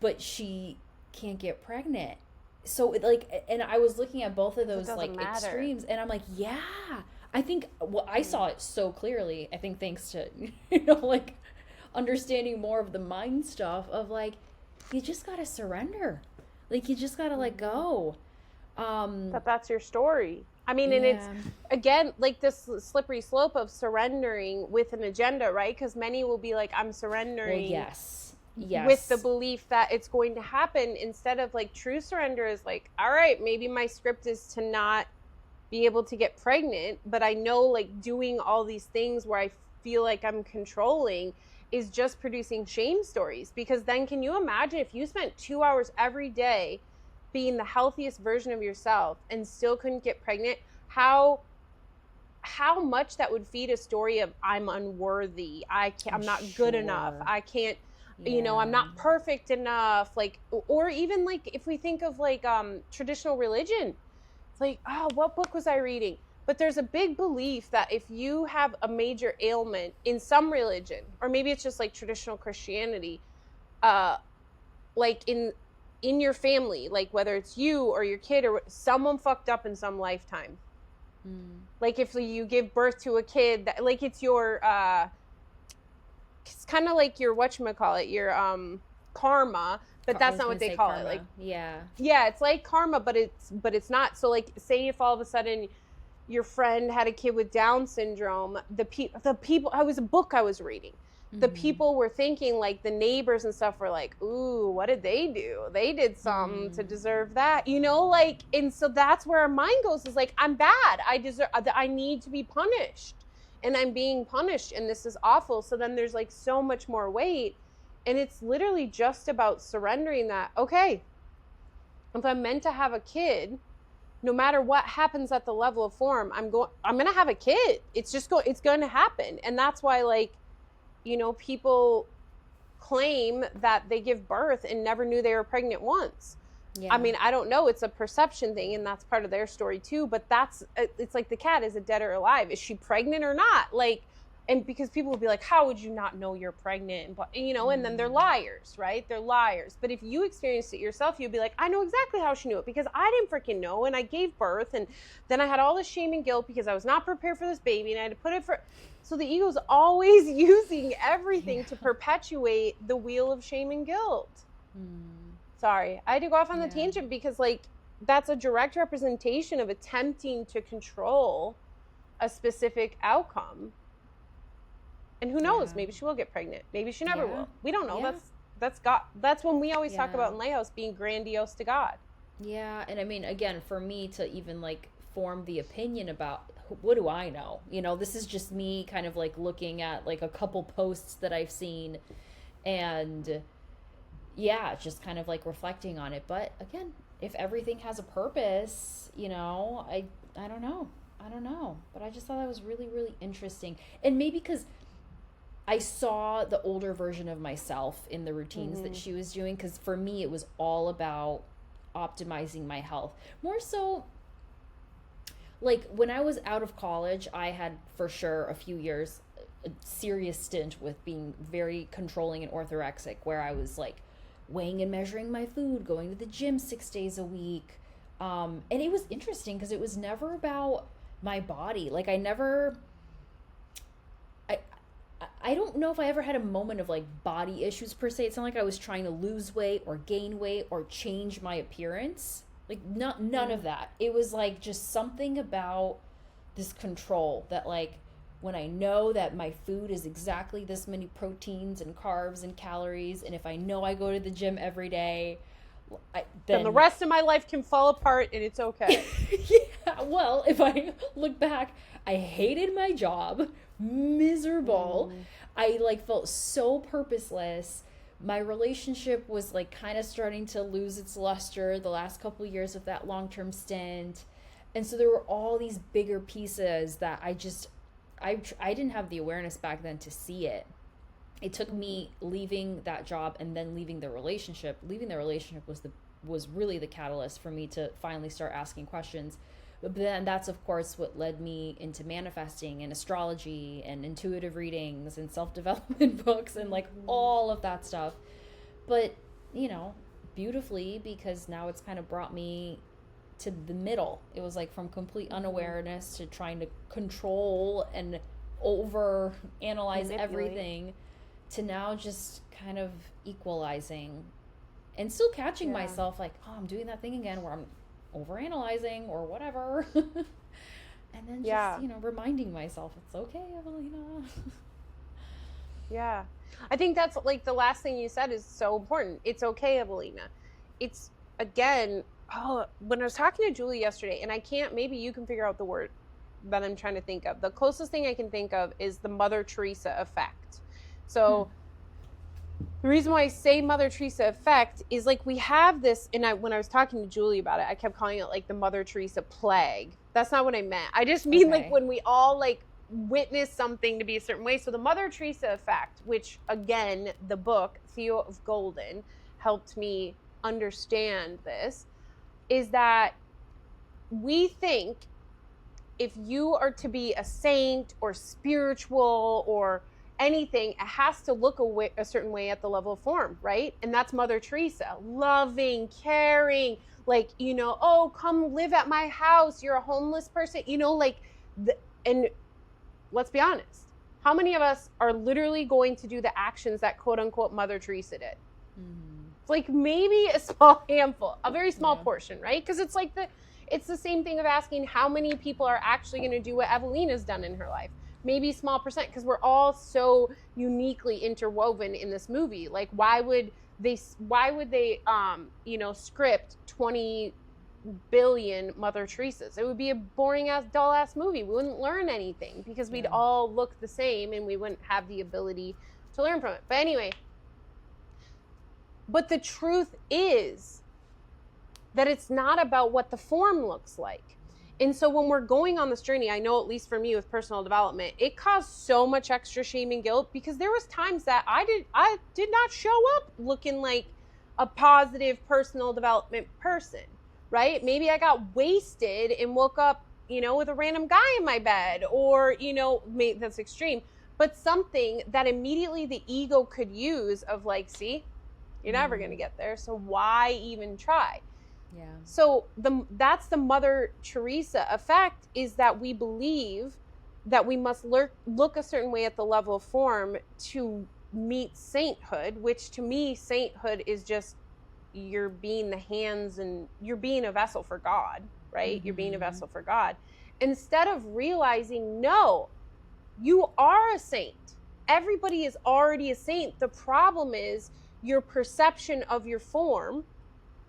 but she can't get pregnant. So it like, and I was looking at both of those like extremes, and I'm like, yeah, I think, well, I saw it so clearly, I think thanks to, you know, like understanding more of the mind stuff of like, you just got to surrender. Like, you just got to let go. That's your story. I mean, and it's, again, like this slippery slope of surrendering with an agenda, right? Because many will be like, I'm surrendering. Well, yes. With the belief that it's going to happen, instead of like true surrender is like, all right, maybe my script is to not be able to get pregnant, but I know like doing all these things where I feel like I'm controlling is just producing shame stories. Because then can you imagine if you spent 2 hours every day being the healthiest version of yourself and still couldn't get pregnant, how much that would feed a story of I'm unworthy, I'm not good enough, I can't, you know, I'm not perfect enough, like, or even like if we think of like traditional religion, it's like, oh, what book was I reading? But there's a big belief that if you have a major ailment in some religion, or maybe it's just like traditional Christianity, like in your family, like whether it's you or your kid or someone fucked up in some lifetime. Like if you give birth to a kid that, like, it's your it's kind of like your whatchamacallit, your karma, but that's not what they call it. Like, yeah, it's like karma, but it's not. So like, say if all of a sudden your friend had a kid with Down syndrome, the people, I was reading. The people were thinking, like, the neighbors and stuff were like, ooh, what did they do? They did something to deserve that, you know, like, and so that's where our mind goes, is like, I'm bad. I need to be punished, and I'm being punished, and this is awful. So then there's like so much more weight, and it's literally just about surrendering that, okay, if I'm meant to have a kid, no matter what happens at the level of form, I'm going to have a kid. It's going to happen. And that's why, like, you know, people claim that they give birth and never knew they were pregnant once. Yeah. I mean, I don't know. It's a perception thing, and that's part of their story too. But it's like the cat, is it dead or alive? Is she pregnant or not? Like, and because people will be like, how would you not know you're pregnant? But, you know, and then they're liars, right? They're liars. But if you experienced it yourself, you'd be like, I know exactly how she knew it, because I didn't freaking know. And I gave birth, and then I had all this shame and guilt because I was not prepared for this baby, and I had to put it for. So the ego's always using everything to perpetuate the wheel of shame and guilt. Sorry, I had to go off on the tangent, because like, that's a direct representation of attempting to control a specific outcome. And who knows? Maybe she will get pregnant. Maybe she never will. We don't know. That's God. That's when we always talk about in Laos being grandiose to God. Yeah, and I mean, again, for me to even like form the opinion about, what do I know? You know, this is just me kind of like looking at like a couple posts that I've seen, and just kind of like reflecting on it. But again, if everything has a purpose, you know, I don't know. But I just thought that was really, really interesting. And maybe because I saw the older version of myself in the routines that she was doing, because for me it was all about optimizing my health. More so, like, when I was out of college, I had for sure a few years, a serious stint with being very controlling and orthorexic, where I was like weighing and measuring my food, going to the gym 6 days a week. And it was interesting because it was never about my body. Like, I don't know if I ever had a moment of like body issues per se. It's not like I was trying to lose weight or gain weight or change my appearance. Like, none of that. It was like just something about this control that, like, when I know that my food is exactly this many proteins and carbs and calories, and if I know I go to the gym every day, then the rest of my life can fall apart and it's okay. Well, if I look back, I hated my job, miserable. I like felt so purposeless. My relationship was like kind of starting to lose its luster the last couple of years of that long-term stint. And so there were all these bigger pieces that I didn't have the awareness back then to see it. It took me leaving that job and then leaving the relationship. Leaving the relationship was really the catalyst for me to finally start asking questions. But then that's, of course, what led me into manifesting and astrology and intuitive readings and self-development books and like all of that stuff. But, you know, beautifully, because now it's kind of brought me to the middle. It was like from complete unawareness to trying to control and over analyze everything, to now just kind of equalizing and still catching myself like, oh, I'm doing that thing again where I'm overanalyzing or whatever. And then just, you know, reminding myself it's okay, Ewelina. I think that's like the last thing you said is so important. It's okay, Ewelina. It's, again, when I was talking to Julie yesterday, and maybe you can figure out the word that I'm trying to think of. The closest thing I can think of is the Mother Teresa effect. So the reason why I say Mother Teresa effect is like we have this, and when I was talking to Julie about it, I kept calling it like the Mother Teresa plague. That's not what I meant. I just mean like when we all like witness something to be a certain way. So the Mother Teresa effect, which again, the book Theo of Golden helped me understand this, is that we think if you are to be a saint or spiritual or anything, it has to look a certain way at the level of form, right? And that's Mother Teresa, loving, caring, like, you know, oh, come live at my house. You're a homeless person, you know, like, and let's be honest, How many of us are literally going to do the actions that quote unquote Mother Teresa did? It's like maybe a small handful, a very small portion, right? Because it's like it's the same thing of asking how many people are actually going to do what Ewelina's done in her life. Maybe a small percent, because we're all so uniquely interwoven in this movie. Like, why would they script 20 billion Mother Teresas? It would be a boring ass, dull ass movie. We wouldn't learn anything because we'd all look the same and we wouldn't have the ability to learn from it. But anyway, but the truth is that it's not about what the form looks like. And so when we're going on this journey, I know at least for me with personal development, it caused so much extra shame and guilt because there was times that I did not show up looking like a positive personal development person, right? Maybe I got wasted and woke up, with a random guy in my bed, or, that's extreme, but something that immediately the ego could use of like, see, you're never going to get there. So why even try? Yeah. So that's the Mother Teresa effect, is that we believe that we must look a certain way at the level of form to meet sainthood, which to me, sainthood is just you're being the hands and you're being a vessel for God, right? You're being a vessel for God. Instead of realizing, no, you are a saint. Everybody is already a saint. The problem is your perception of your form.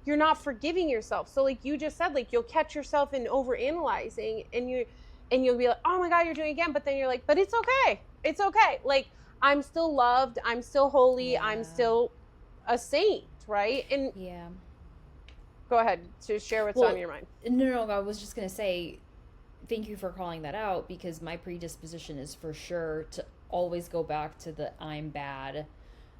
You're not forgiving yourself. So like you just said, like you'll catch yourself in overanalyzing and you'll be like, oh my God, you're doing it again. But then you're like, but it's okay. It's okay. Like I'm still loved. I'm still holy. I'm still a saint, right? And go ahead to share what's on your mind. No, I was just going to say, thank you for calling that out, because my predisposition is for sure to always go back to the I'm bad,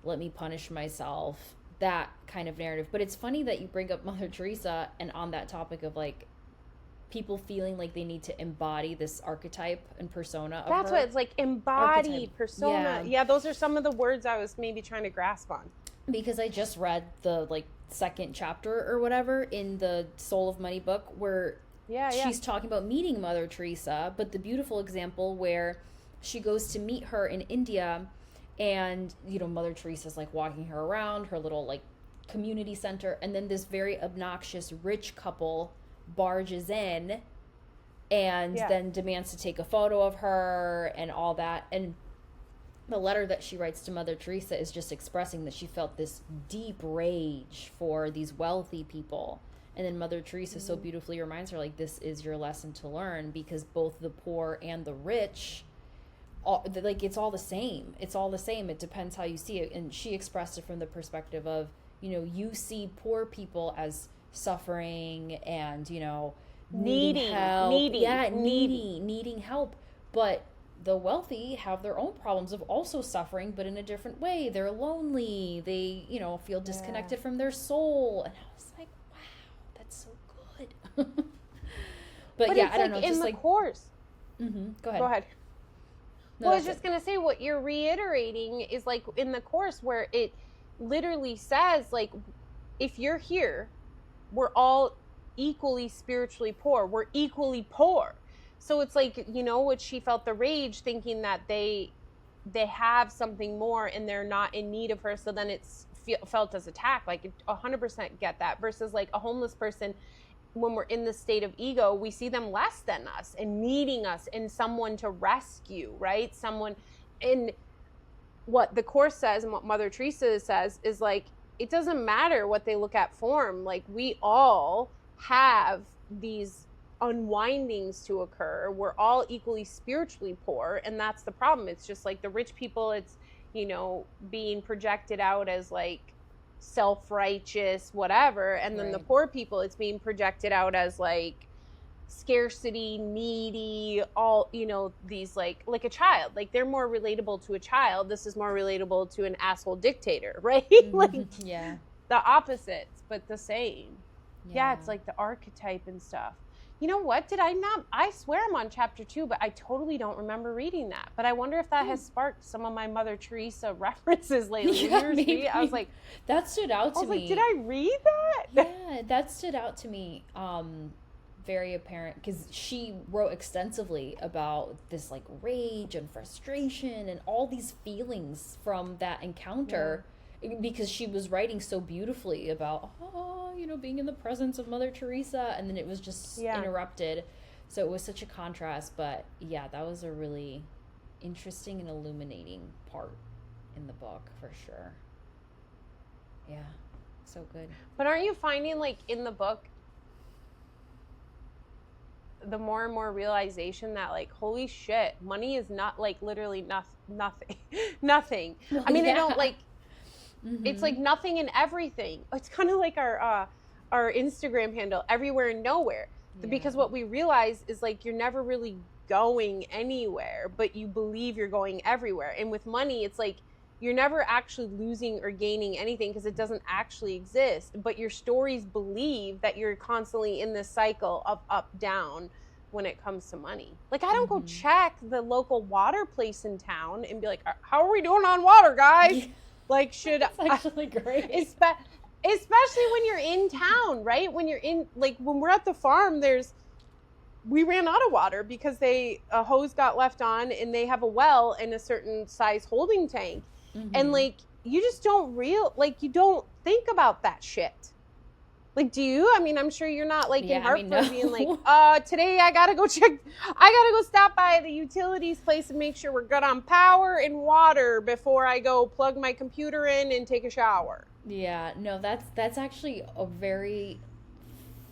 let me punish myself, that kind of narrative. But it's funny that you bring up Mother Teresa, and on that topic of like people feeling like they need to embody this archetype and persona of That's her. what it's like, embody, archetype. persona. Yeah, those are some of the words I was maybe trying to grasp on. Because I just read the like second chapter or whatever in the Soul of Money book where she's talking about meeting Mother Teresa, but the beautiful example where she goes to meet her in India. And, Mother Teresa's like walking her around her little like community center. And then this very obnoxious rich couple barges in and then demands to take a photo of her and all that. And the letter that she writes to Mother Teresa is just expressing that she felt this deep rage for these wealthy people. And then Mother Teresa so beautifully reminds her, like, this is your lesson to learn, because both the poor and the rich, like, it's all the same. It's all the same. It depends how you see it. And she expressed it from the perspective of, you see poor people as suffering and, needing help. Needing help. But the wealthy have their own problems of also suffering, but in a different way. They're lonely. They, feel disconnected from their soul. And I was like, wow, that's so good. but yeah, I don't know. In just the like course. Go ahead. No, I was just going to say, what you're reiterating is like in the course where it literally says, like, if you're here, we're all equally spiritually poor. We're equally poor. So it's like, what she felt the rage thinking that they have something more and they're not in need of her. So then it's felt as attack. Like 100% get that, versus like a homeless person. When we're in the state of ego, we see them less than us and needing us and someone to rescue, right? Someone. And what the Course says and what Mother Teresa says is like, it doesn't matter what they look at form. Like we all have these unwindings to occur. We're all equally spiritually poor. And that's the problem. It's just like the rich people, it's, being projected out as like self-righteous, whatever. And then the poor people, it's being projected out as like scarcity, needy, all, these like a child. Like they're more relatable to a child. This is more relatable to an asshole dictator, right? Like the opposites, but the same. Yeah, it's like the archetype and stuff. You know what? I swear I'm on chapter 2, but I totally don't remember reading that. But I wonder if that has sparked some of my Mother Teresa references lately. Maybe. I was like, that stood out to me. Like, did I read that? Yeah, that stood out to me. very apparent because she wrote extensively about this like rage and frustration and all these feelings from that encounter because she was writing so beautifully about being in the presence of Mother Teresa, and then it was just interrupted. So it was such a contrast, but yeah, that was a really interesting and illuminating part in the book for sure. Yeah, so good. But aren't you finding, like, in the book, the more and more realization that, like, holy shit, money is not, like, literally nothing. Nothing. I mean, I don't, like, it's, like, nothing and everything. It's kind of like our Instagram handle, everywhere and nowhere. Yeah. Because what we realize is, like, you're never really going anywhere, but you believe you're going everywhere. And with money, it's like, you're never actually losing or gaining anything because it doesn't actually exist. But your stories believe that you're constantly in this cycle of up, down when it comes to money. Like, I don't go check the local water place in town and be like, how are we doing on water, guys? Like, should That's actually great. Especially when you're in town, right? When you're in, like, when we're at the farm, we ran out of water because a hose got left on and they have a well and a certain size holding tank. And, like, you just don't you don't think about that shit. Like, do you? I mean, I'm sure you're not, like, in Hartford being like, today I gotta go stop by the utilities place and make sure we're good on power and water before I go plug my computer in and take a shower. Yeah, no, that's actually a very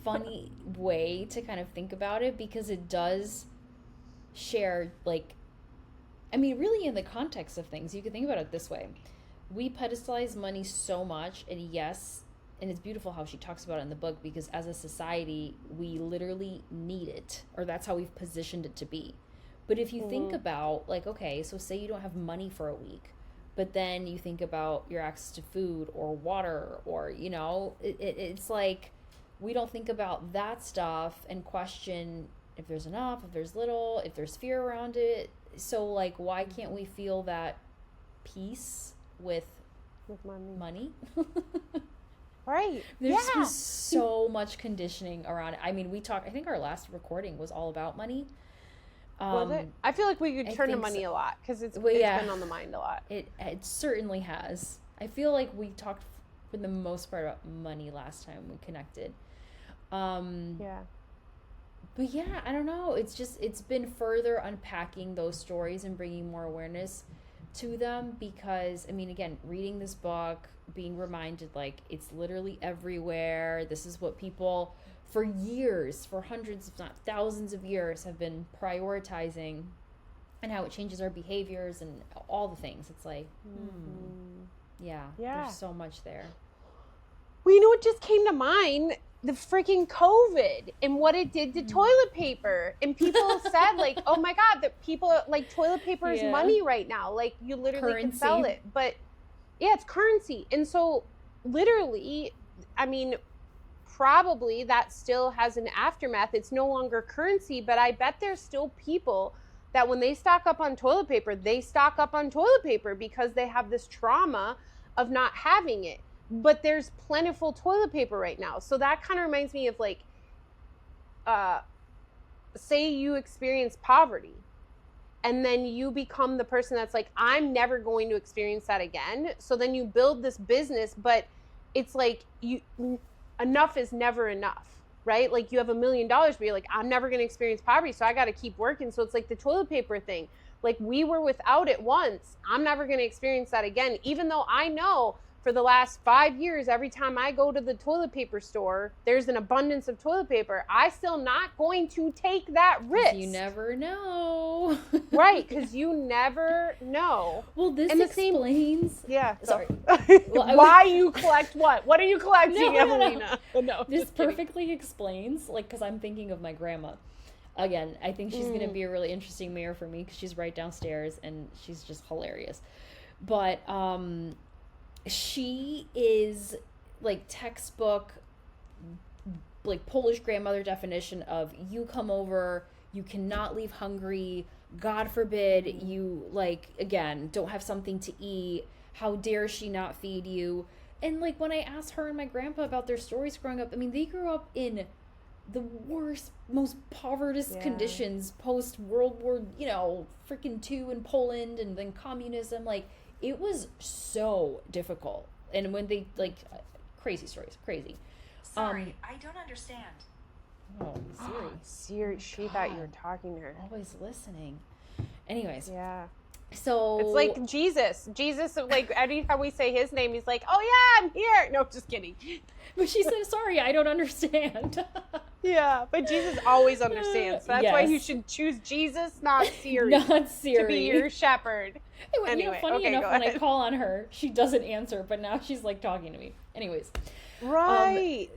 funny way to kind of think about it, because it does share, like, I mean, really in the context of things, you can think about it this way. We pedestalize money so much, and yes, and it's beautiful how she talks about it in the book, because as a society, we literally need it, or that's how we've positioned it to be. But if you think about, like, okay, so say you don't have money for a week, but then you think about your access to food or water, or, it's like we don't think about that stuff and question if there's enough, if there's little, if there's fear around it. So, like, why can't we feel that peace with money? Right. There's just so much conditioning around it. I mean, I think our last recording was all about money. Was it? I feel like we could turn to money a lot because it's been on the mind a lot. It certainly has. I feel like we talked for the most part about money last time we connected. But yeah, I don't know. It's been further unpacking those stories and bringing more awareness to them, because, I mean, again, reading this book, being reminded, like, it's literally everywhere. This is what people for years, for hundreds, if not thousands of years, have been prioritizing, and how it changes our behaviors and all the things. It's like, there's so much there. Well, you know what just came to mind? The freaking COVID and what it did to toilet paper. And people said, like, oh my God, that people, like, toilet paper is money right now. Like, you literally can sell it. But yeah, it's currency. And so literally, I mean, probably that still has an aftermath. It's no longer currency, but I bet there's still people that when they stock up on toilet paper, they stock up on toilet paper because they have this trauma of not having it. But there's plentiful toilet paper right now. So that kind of reminds me of, like, say you experience poverty and then you become the person that's like, I'm never going to experience that again. So then you build this business, but it's like enough is never enough, right? Like, you have $1 million, but you're like, I'm never going to experience poverty, so I got to keep working. So it's like the toilet paper thing. Like, we were without it once. I'm never going to experience that again, even though I know for the last 5 years, every time I go to the toilet paper store, there's an abundance of toilet paper. I still not going to take that risk. You never know. Right, because you never know. Well, this explains... Sorry. Well, why you collect what? What are you collecting, Ewelina? No, this perfectly explains, like, because I'm thinking of my grandma. Again, I think she's going to be a really interesting mirror for me because she's right downstairs and she's just hilarious. But, she is, like, textbook, like, Polish grandmother definition of, you come over, you cannot leave hungry, God forbid you, like, again, don't have something to eat, how dare she not feed you. And, like, when I asked her and my grandpa about their stories growing up, I mean, they grew up in the worst, most poverty conditions post World War, freaking II in Poland, and then communism. Like, it was so difficult. And when they, like, crazy stories, crazy. Sorry, I don't understand. Oh, Siri. Siri, she thought you were talking to her. Always listening. Anyways. Yeah. So it's like Jesus. Jesus, like, anytime we say his name, he's like, oh yeah, I'm here. No, just kidding. But she said, sorry, I don't understand. Yeah, but Jesus always understands. So that's why you should choose Jesus, not Siri. Not Siri. To be your shepherd. Anyway, funny enough, when I call on her, she doesn't answer, but now she's like talking to me. Anyways. Right.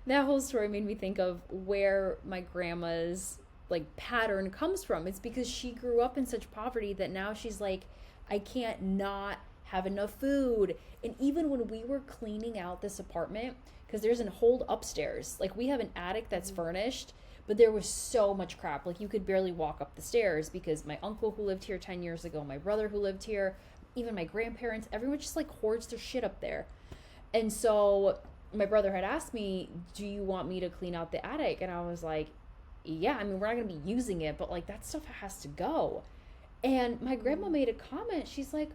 That whole story made me think of where my grandma's like pattern comes from. It's because she grew up in such poverty that now she's like, I can't not have enough food. And even when we were cleaning out this apartment, because there's a hold upstairs, like we have an attic that's furnished, but there was so much crap. Like you could barely walk up the stairs because my uncle who lived here 10 years ago, my brother who lived here, even my grandparents, everyone just like hoards their shit up there. And so my brother had asked me, do you want me to clean out the attic? And I was like, yeah, I mean, we're not going to be using it, but like that stuff has to go. And my grandma made a comment. She's like,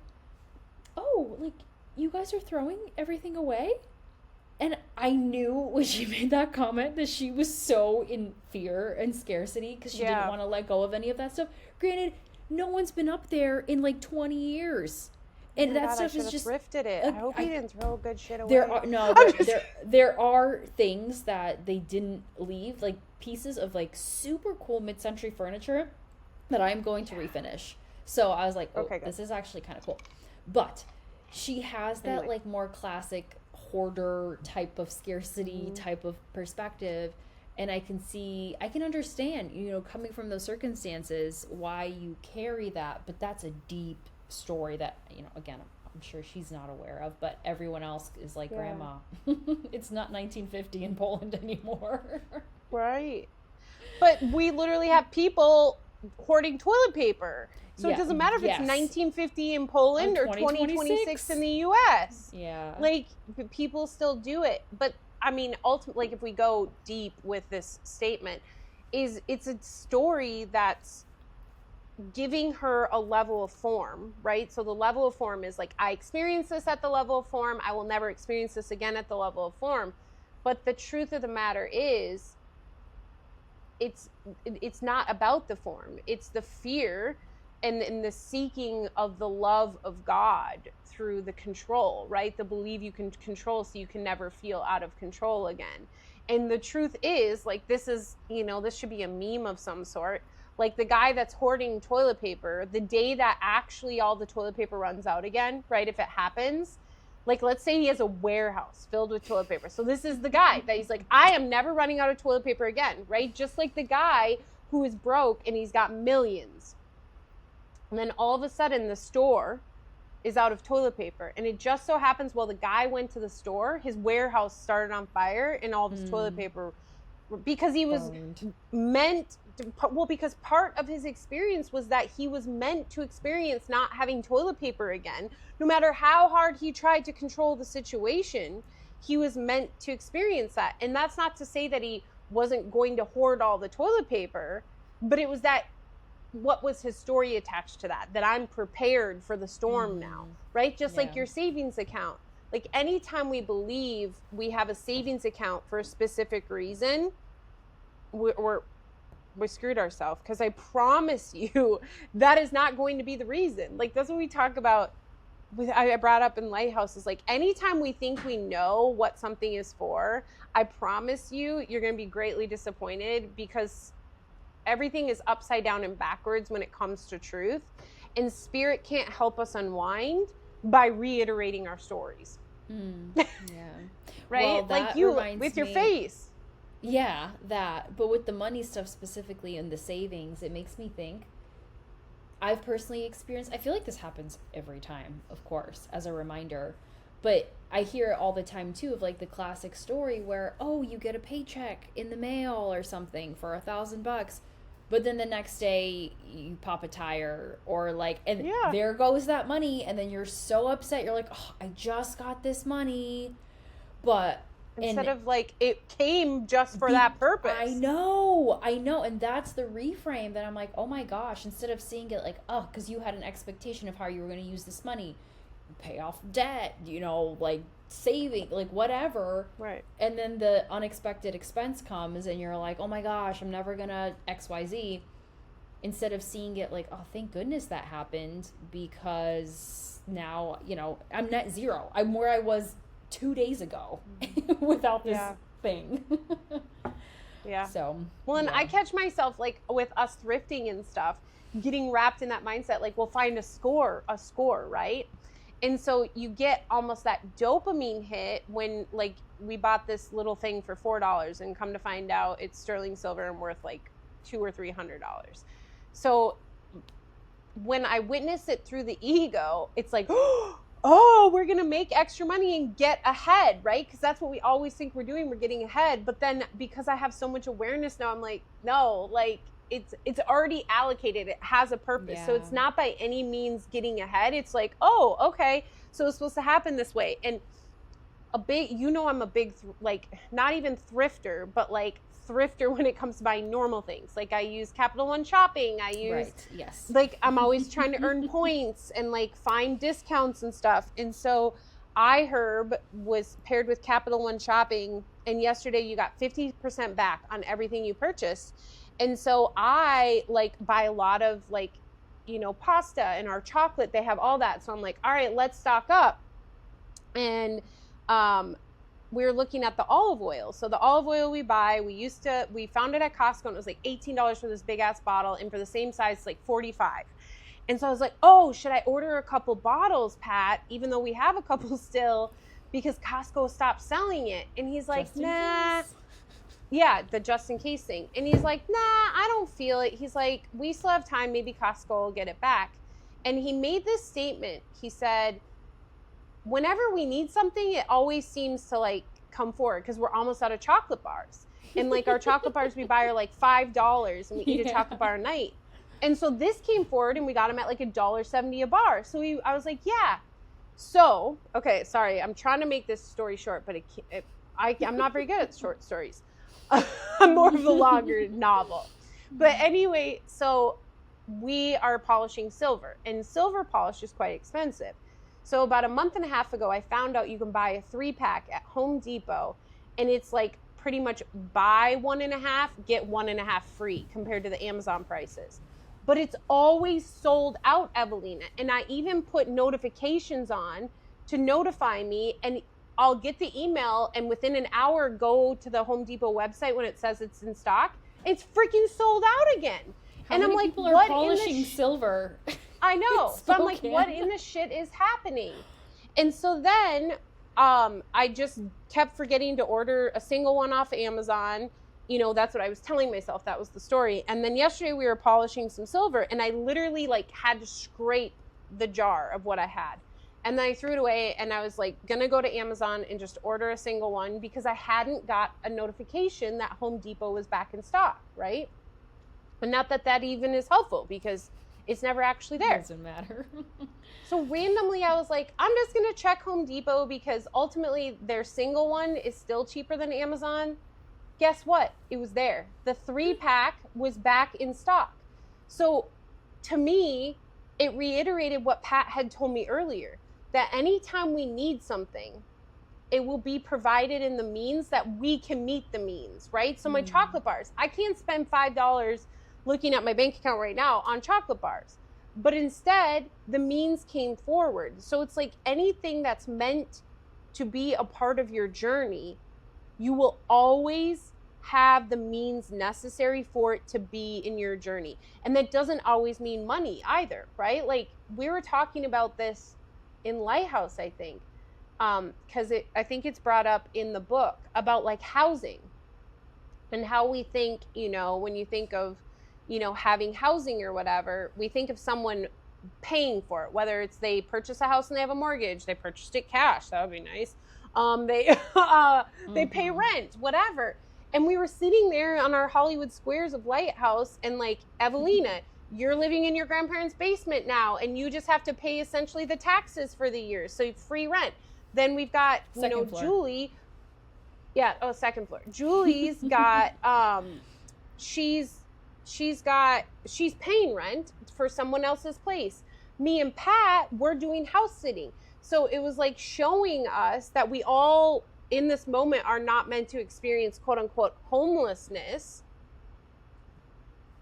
oh, like you guys are throwing everything away? And I knew when she made that comment that she was so in fear and scarcity because she didn't want to let go of any of that stuff. Granted, no one's been up there in like 20 years. And that stuff is just thrifted it. I hope he didn't throw good shit away. There are things that they didn't leave, like pieces of like super cool mid-century furniture that I'm going to refinish. So I was like, this is actually kind of cool. But she has that like more classic hoarder type of scarcity type of perspective. And I can understand, coming from those circumstances, why you carry that. But that's a deep story that, again, I'm sure she's not aware of, but everyone else is like, Grandma, it's not 1950 in Poland anymore. Right. But we literally have people hoarding toilet paper. So it doesn't matter if it's 1950 in Poland or 2026 in the US. Yeah. Like, people still do it. But, I mean, ultimately, like, if we go deep with this statement, it's a story that's giving her a level of form, right? So the level of form is like, I experienced this at the level of form. I will never experience this again at the level of form. But the truth of the matter is, it's not about the form. It's the fear and the seeking of the love of God through the control, right? The belief you can control so you can never feel out of control again. And the truth is, like, this is, this should be a meme of some sort. Like the guy that's hoarding toilet paper, the day that actually all the toilet paper runs out again, right? If it happens, like let's say he has a warehouse filled with toilet paper. So this is the guy that he's like, I am never running out of toilet paper again, right? Just like the guy who is broke and he's got millions. And then all of a sudden the store is out of toilet paper. And it just so happens while the guy went to the store, his warehouse started on fire and all of his toilet paper, because he was because part of his experience was that he was meant to experience not having toilet paper again. No matter how hard he tried to control the situation, he was meant to experience that. And that's not to say that he wasn't going to hoard all the toilet paper, but it was that, what was his story attached to that I'm prepared for the storm now, right? Just like your savings account. Like anytime we believe we have a savings account for a specific reason, we screwed ourselves, because I promise you that is not going to be the reason. Like that's what we talk about I brought up in Lighthouses. Like anytime we think we know what something is for, I promise you're going to be greatly disappointed, because everything is upside down and backwards when it comes to truth, and spirit can't help us unwind by reiterating our stories. Yeah. Right? Well, like you with your face. Yeah, that. But with the money stuff specifically and the savings, it makes me think. I've personally experienced, I feel like this happens every time, of course, as a reminder. But I hear it all the time, too, of like the classic story where, oh, you get a paycheck in the mail or something for $1,000. But then the next day you pop a tire, or like, and there goes that money. And then you're so upset. You're like, oh, I just got this money. But Instead of like, it came just for that purpose. I know. And that's the reframe that I'm like, oh my gosh, instead of seeing it like, oh, because you had an expectation of how you were going to use this money, pay off debt, like saving, like whatever. Right. And then the unexpected expense comes and you're like, oh my gosh, I'm never going to XYZ. Instead of seeing it like, oh, thank goodness that happened, because now, I'm net zero. I'm where I was 2 days ago without this thing. Yeah. So, well, and I catch myself like with us thrifting and stuff, getting wrapped in that mindset, like we'll find a score, right? And so you get almost that dopamine hit when like we bought this little thing for $4 and come to find out it's sterling silver and worth like $200 or $300. So when I witness it through the ego, it's like, oh, we're going to make extra money and get ahead, right? Because that's what we always think we're doing. We're getting ahead. But then because I have so much awareness now, I'm like, no, like it's already allocated. It has a purpose. Yeah. So it's not by any means getting ahead. It's like, oh, okay. So it's supposed to happen this way. And I'm a big, like, not even thrifter, but like thrifter when it comes to buying normal things. Like I use Capital One Shopping. I use, right. Yes. Like I'm always trying to earn points and like find discounts and stuff. And so iHerb was paired with Capital One Shopping. And yesterday you got 50% back on everything you purchased. And so I like buy a lot of like, pasta and our chocolate, they have all that. So I'm like, all right, let's stock up. And, we're looking at the olive oil. So the olive oil we buy, we found it at Costco and it was like $18 for this big ass bottle. And for the same size, it's like $45. And so I was like, oh, should I order a couple bottles, Pat? Even though we have a couple still, because Costco stopped selling it. And he's like, nah. Yeah, the just in case thing. And he's like, nah, I don't feel it. He's like, we still have time. Maybe Costco will get it back. And he made this statement. He said, whenever we need something, it always seems to like come forward because we're almost out of chocolate bars. And like our chocolate bars we buy are like $5 and we eat a chocolate bar a night. And so this came forward and we got them at like $1.70 a bar. So I was like, yeah. So, okay, sorry. I'm trying to make this story short, but I'm not very good at short stories. I'm more of a longer novel. But anyway, so we are polishing silver and silver polish is quite expensive. So about a month and a half ago, I found out you can buy a 3-pack at Home Depot, and it's like pretty much buy 1.5, get 1.5 free compared to the Amazon prices. But it's always sold out, Ewelina. And I even put notifications on to notify me, and I'll get the email, and within an hour, go to the Home Depot website when it says it's in stock. It's freaking sold out again. And I'm like, people are polishing silver? I know. So I'm like, what in the shit is happening? And so then I just kept forgetting to order a single one off Amazon. That's what I was telling myself. That was the story. And then yesterday we were polishing some silver and I literally like had to scrape the jar of what I had. And then I threw it away and I was like, gonna go to Amazon and just order a single one because I hadn't got a notification that Home Depot was back in stock, right? But not that even is helpful because it's never actually there. It doesn't matter. So randomly I was like, I'm just going to check Home Depot because ultimately their single one is still cheaper than Amazon. Guess what? It was there. The 3-pack was back in stock. So to me, it reiterated what Pat had told me earlier, that anytime we need something, it will be provided in the means that we can meet the means, right? So my chocolate bars, I can't spend $5 looking at my bank account right now on chocolate bars. But instead, the means came forward. So it's like anything that's meant to be a part of your journey, you will always have the means necessary for it to be in your journey. And that doesn't always mean money either, right? Like we were talking about this in Lighthouse, I think, because I think it's brought up in the book about like housing and how we think, when you think of having housing or whatever, we think of someone paying for it, whether it's they purchase a house and they have a mortgage, they purchased it cash, that would be nice. They pay rent, whatever. And we were sitting there on our Hollywood Squares of Lighthouse and like, Ewelina, you're living in your grandparents' basement now and you just have to pay essentially the taxes for the year. So free rent. Then we've got, Second floor. Julie. Yeah. Oh, second floor. Julie's got, she's paying rent for someone else's place. Me and Pat, we're doing house sitting. So it was like showing us that we all in this moment are not meant to experience quote unquote homelessness.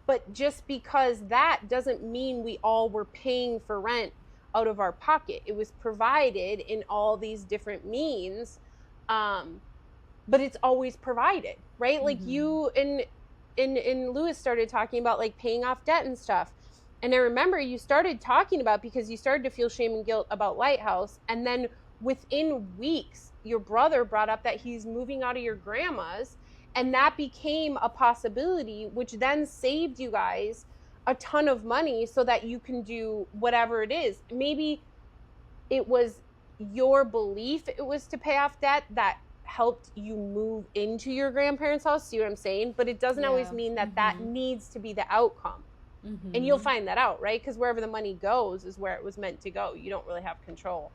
But just because that doesn't mean we all were paying for rent out of our pocket. It was provided in all these different means. But it's always provided, right? Like you and Lewis started talking about like paying off debt and stuff. And I remember you started talking about, because you started to feel shame and guilt about Lighthouse. And then within weeks, your brother brought up that he's moving out of your grandma's. And that became a possibility, which then saved you guys a ton of money so that you can do whatever it is. Maybe it was your belief it was to pay off debt that helped you move into your grandparents' house. See what I'm saying? But it doesn't always mean that that needs to be the outcome. And you'll find that out, right? Because wherever the money goes is where it was meant to go. You don't really have control.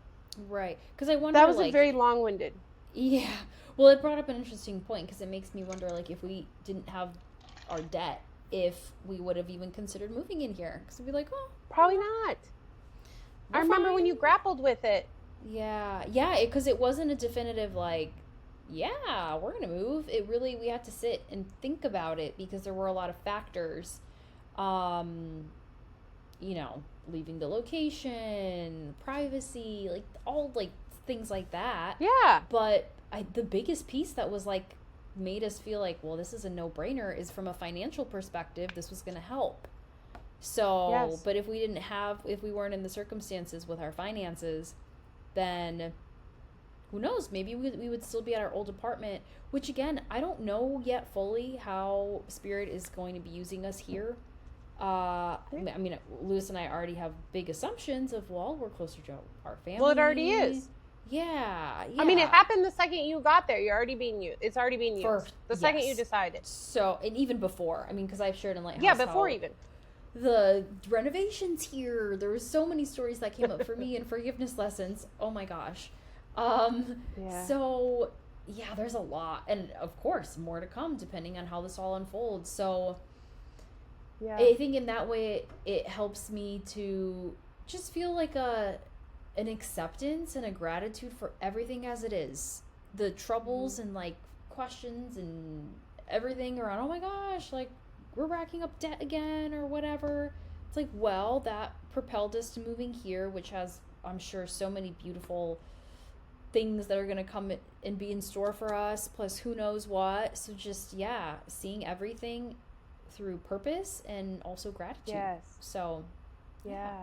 Right. Because I wonder, that was a very long-winded. Yeah. Well, it brought up an interesting point, because it makes me wonder, like, if we didn't have our debt, if we would have even considered moving in here. Because we'd be like, oh. Probably not. I remember when you grappled with it. Yeah. Yeah, because it wasn't a definitive, like, yeah, we're going to move. It really, we had to sit and think about it, because there were a lot of factors. You know, leaving the location, privacy, like, all, like, things like that. Yeah. But the biggest piece that was like made us feel like, well, this is a no-brainer, is from a financial perspective, this was going to help. So, yes. But if we weren't in the circumstances with our finances, then who knows, maybe we would still be at our old apartment, which again, I don't know yet fully how Spirit is going to be using us here. I mean, Lewis and I already have big assumptions of, well, we're closer to our family. Well, it already is. Yeah. I mean, it happened the second you got there. It's already being used. The second you decided. So, and even before, I mean, because I've shared in Lighthouse. Yeah, before even. The renovations here, there were so many stories that came up for me in forgiveness lessons. Oh my gosh. Yeah. So, yeah, there's a lot. And of course, more to come depending on how this all unfolds. So, yeah. I think in that way, it helps me to just feel like an acceptance and a gratitude for everything as it is. The troubles and like questions and everything around, oh my gosh, like we're racking up debt again or whatever. It's like, well, that propelled us to moving here, which has, I'm sure, so many beautiful things that are going to come and be in store for us, plus who knows what. So just, yeah, seeing everything through purpose and also gratitude. Yes. So, yeah.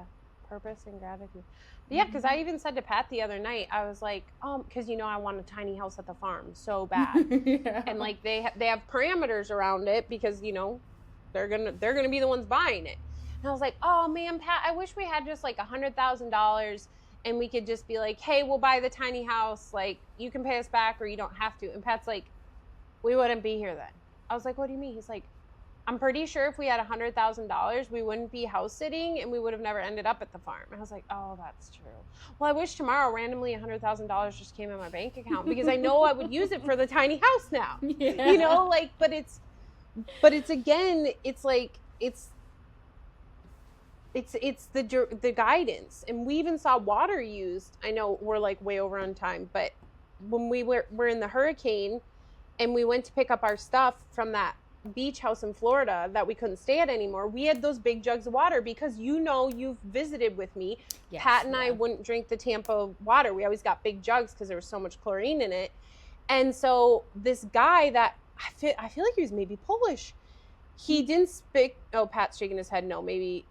Purpose and gratitude. Yeah, because I even said to Pat the other night, I was like, because I want a tiny house at the farm so bad, yeah. And like they have parameters around it because they're gonna be the ones buying it. And I was like, oh man, Pat, I wish we had just like $100,000 and we could just be like, hey, we'll buy the tiny house, like you can pay us back or you don't have to. And Pat's like, we wouldn't be here then. I was like, what do you mean? He's like, I'm pretty sure if we had $100,000, we wouldn't be house sitting and we would have never ended up at the farm. And I was like, oh, that's true. Well, I wish tomorrow randomly $100,000 just came in my bank account because I know I would use it for the tiny house now. Yeah. But it's again, it's like, it's the guidance. And we even saw water used. I know we're like way over on time, but when we were in the hurricane and we went to pick up our stuff from that beach house in Florida that we couldn't stay at anymore, we had those big jugs of water because you've visited with me. Yes, Pat and I wouldn't drink the Tampa water. We always got big jugs because there was so much chlorine in it. And so this guy that I feel like he was maybe Polish, he didn't speak. Oh, Pat's shaking his head. No, maybe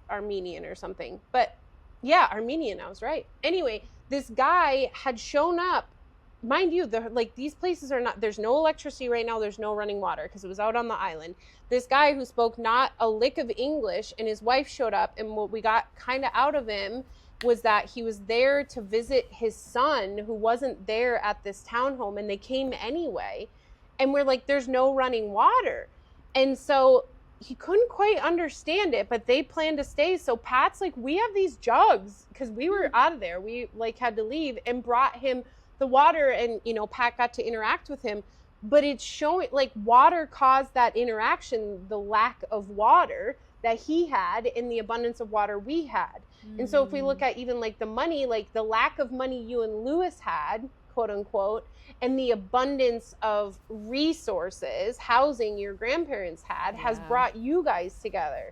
Armenian or something. But yeah, Armenian. I was right. Anyway, this guy had shown up. Mind you, these places are not, there's no electricity right now. There's no running water because it was out on the island. This guy who spoke not a lick of English and his wife showed up. And what we got kind of out of him was that he was there to visit his son who wasn't there at this townhome. And they came anyway. And we're like, there's no running water. And so he couldn't quite understand it, but they planned to stay. So Pat's like, we have these jugs because we were out of there. We like had to leave and brought him the water, and, you know, Pat got to interact with him, but it's showing like water caused that interaction, the lack of water that he had and the abundance of water we had. And so if we look at even like the money, like the lack of money you and Lewis had, quote unquote, and the abundance of resources, housing your grandparents had, has brought you guys together.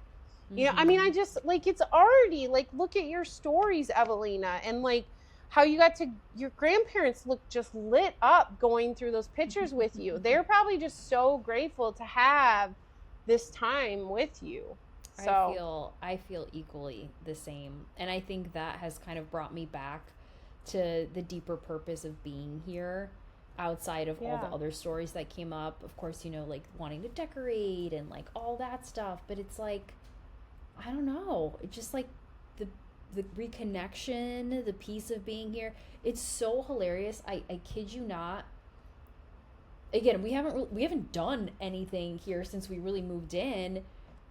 You know, I mean, I just like, it's already like, look at your stories, Ewelina, and like how you got to, your grandparents look just lit up going through those pictures with you. They're probably just so grateful to have this time with you. So I feel equally the same. And I think that has kind of brought me back to the deeper purpose of being here, outside of all the other stories that came up. Of course, you know, like wanting to decorate and like all that stuff. But it's like, I don't know. It's just like the reconnection, the piece of being here. It's so hilarious. I kid you not. Again, we haven't done anything here since we really moved in,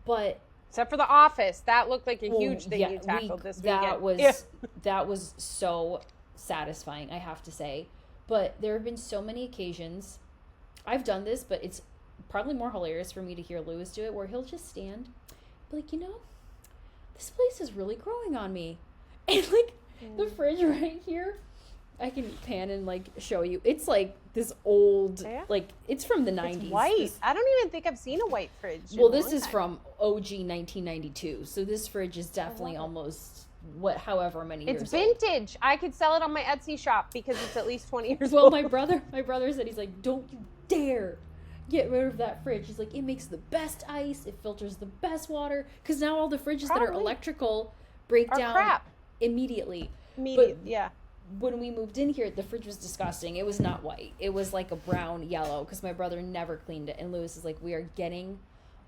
but except for the office, that looked like a huge thing you tackled this weekend. That was so satisfying, I have to say. But there have been so many occasions I've done this, but it's probably more hilarious for me to hear Lewis do it, where he'll just stand, be like, you know, this place is really growing on me. And like the fridge right here, I can pan and like show you. It's like this old, like it's from the 90s. It's white. I don't even think I've seen a white fridge. Well, this is from OG 1992. So this fridge is definitely almost however many years It's vintage. I could sell it on my Etsy shop because it's at least 20 years old. Well, my brother said, he's like, don't you dare get rid of that fridge. He's like, it makes the best ice. It filters the best water. Because now all the fridges that are electrical break down immediately. When we moved in here, the fridge was disgusting. It was not white. It was like a brown yellow because my brother never cleaned it. And Lewis is like, we are getting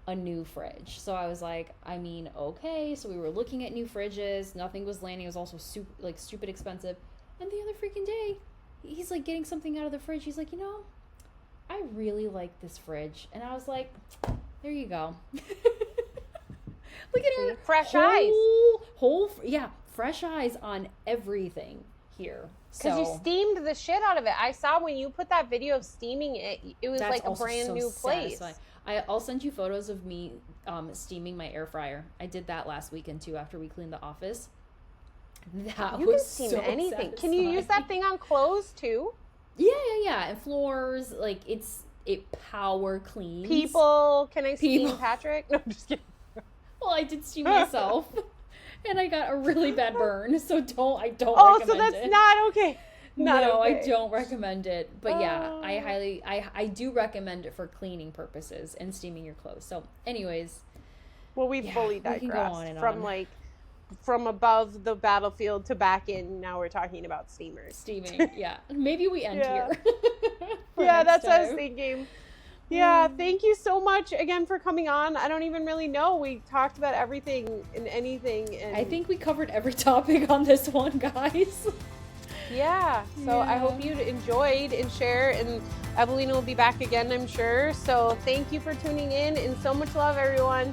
a new fridge. So I was like, I mean, okay. So we were looking at new fridges. Nothing was landing. It was also stupid expensive. And the other freaking day, he's like getting something out of the fridge. He's like, you know, I really like this fridge. And I was like, there you go. Look at her. Fresh eyes. Fresh eyes on everything here. Because you steamed the shit out of it. I saw when you put that video of steaming it, it was like a brand new place. Satisfying. I'll send you photos of me steaming my air fryer. I did that last weekend too after we cleaned the office. That you was can steam so anything. satisfying. Can you use that thing on clothes too? Yeah. And floors, like it power cleans. Can I steam Patrick? No, I'm just kidding. Well, I did steam myself. And I got a really bad burn, so I don't recommend it. Oh, so that's not okay. No, I don't recommend it. But yeah, I do recommend it for cleaning purposes and steaming your clothes. So anyways. Well, we've fully digressed from above the battlefield to back in. Now we're talking about steamers. Steaming, yeah. Maybe we end here. Yeah, that's what I was thinking. Yeah, thank you so much again for coming on. I don't even really know. We talked about everything and anything. And I think we covered every topic on this one, guys. Yeah, so I hope you enjoyed and share. And Ewelina will be back again, I'm sure. So thank you for tuning in, and so much love, everyone.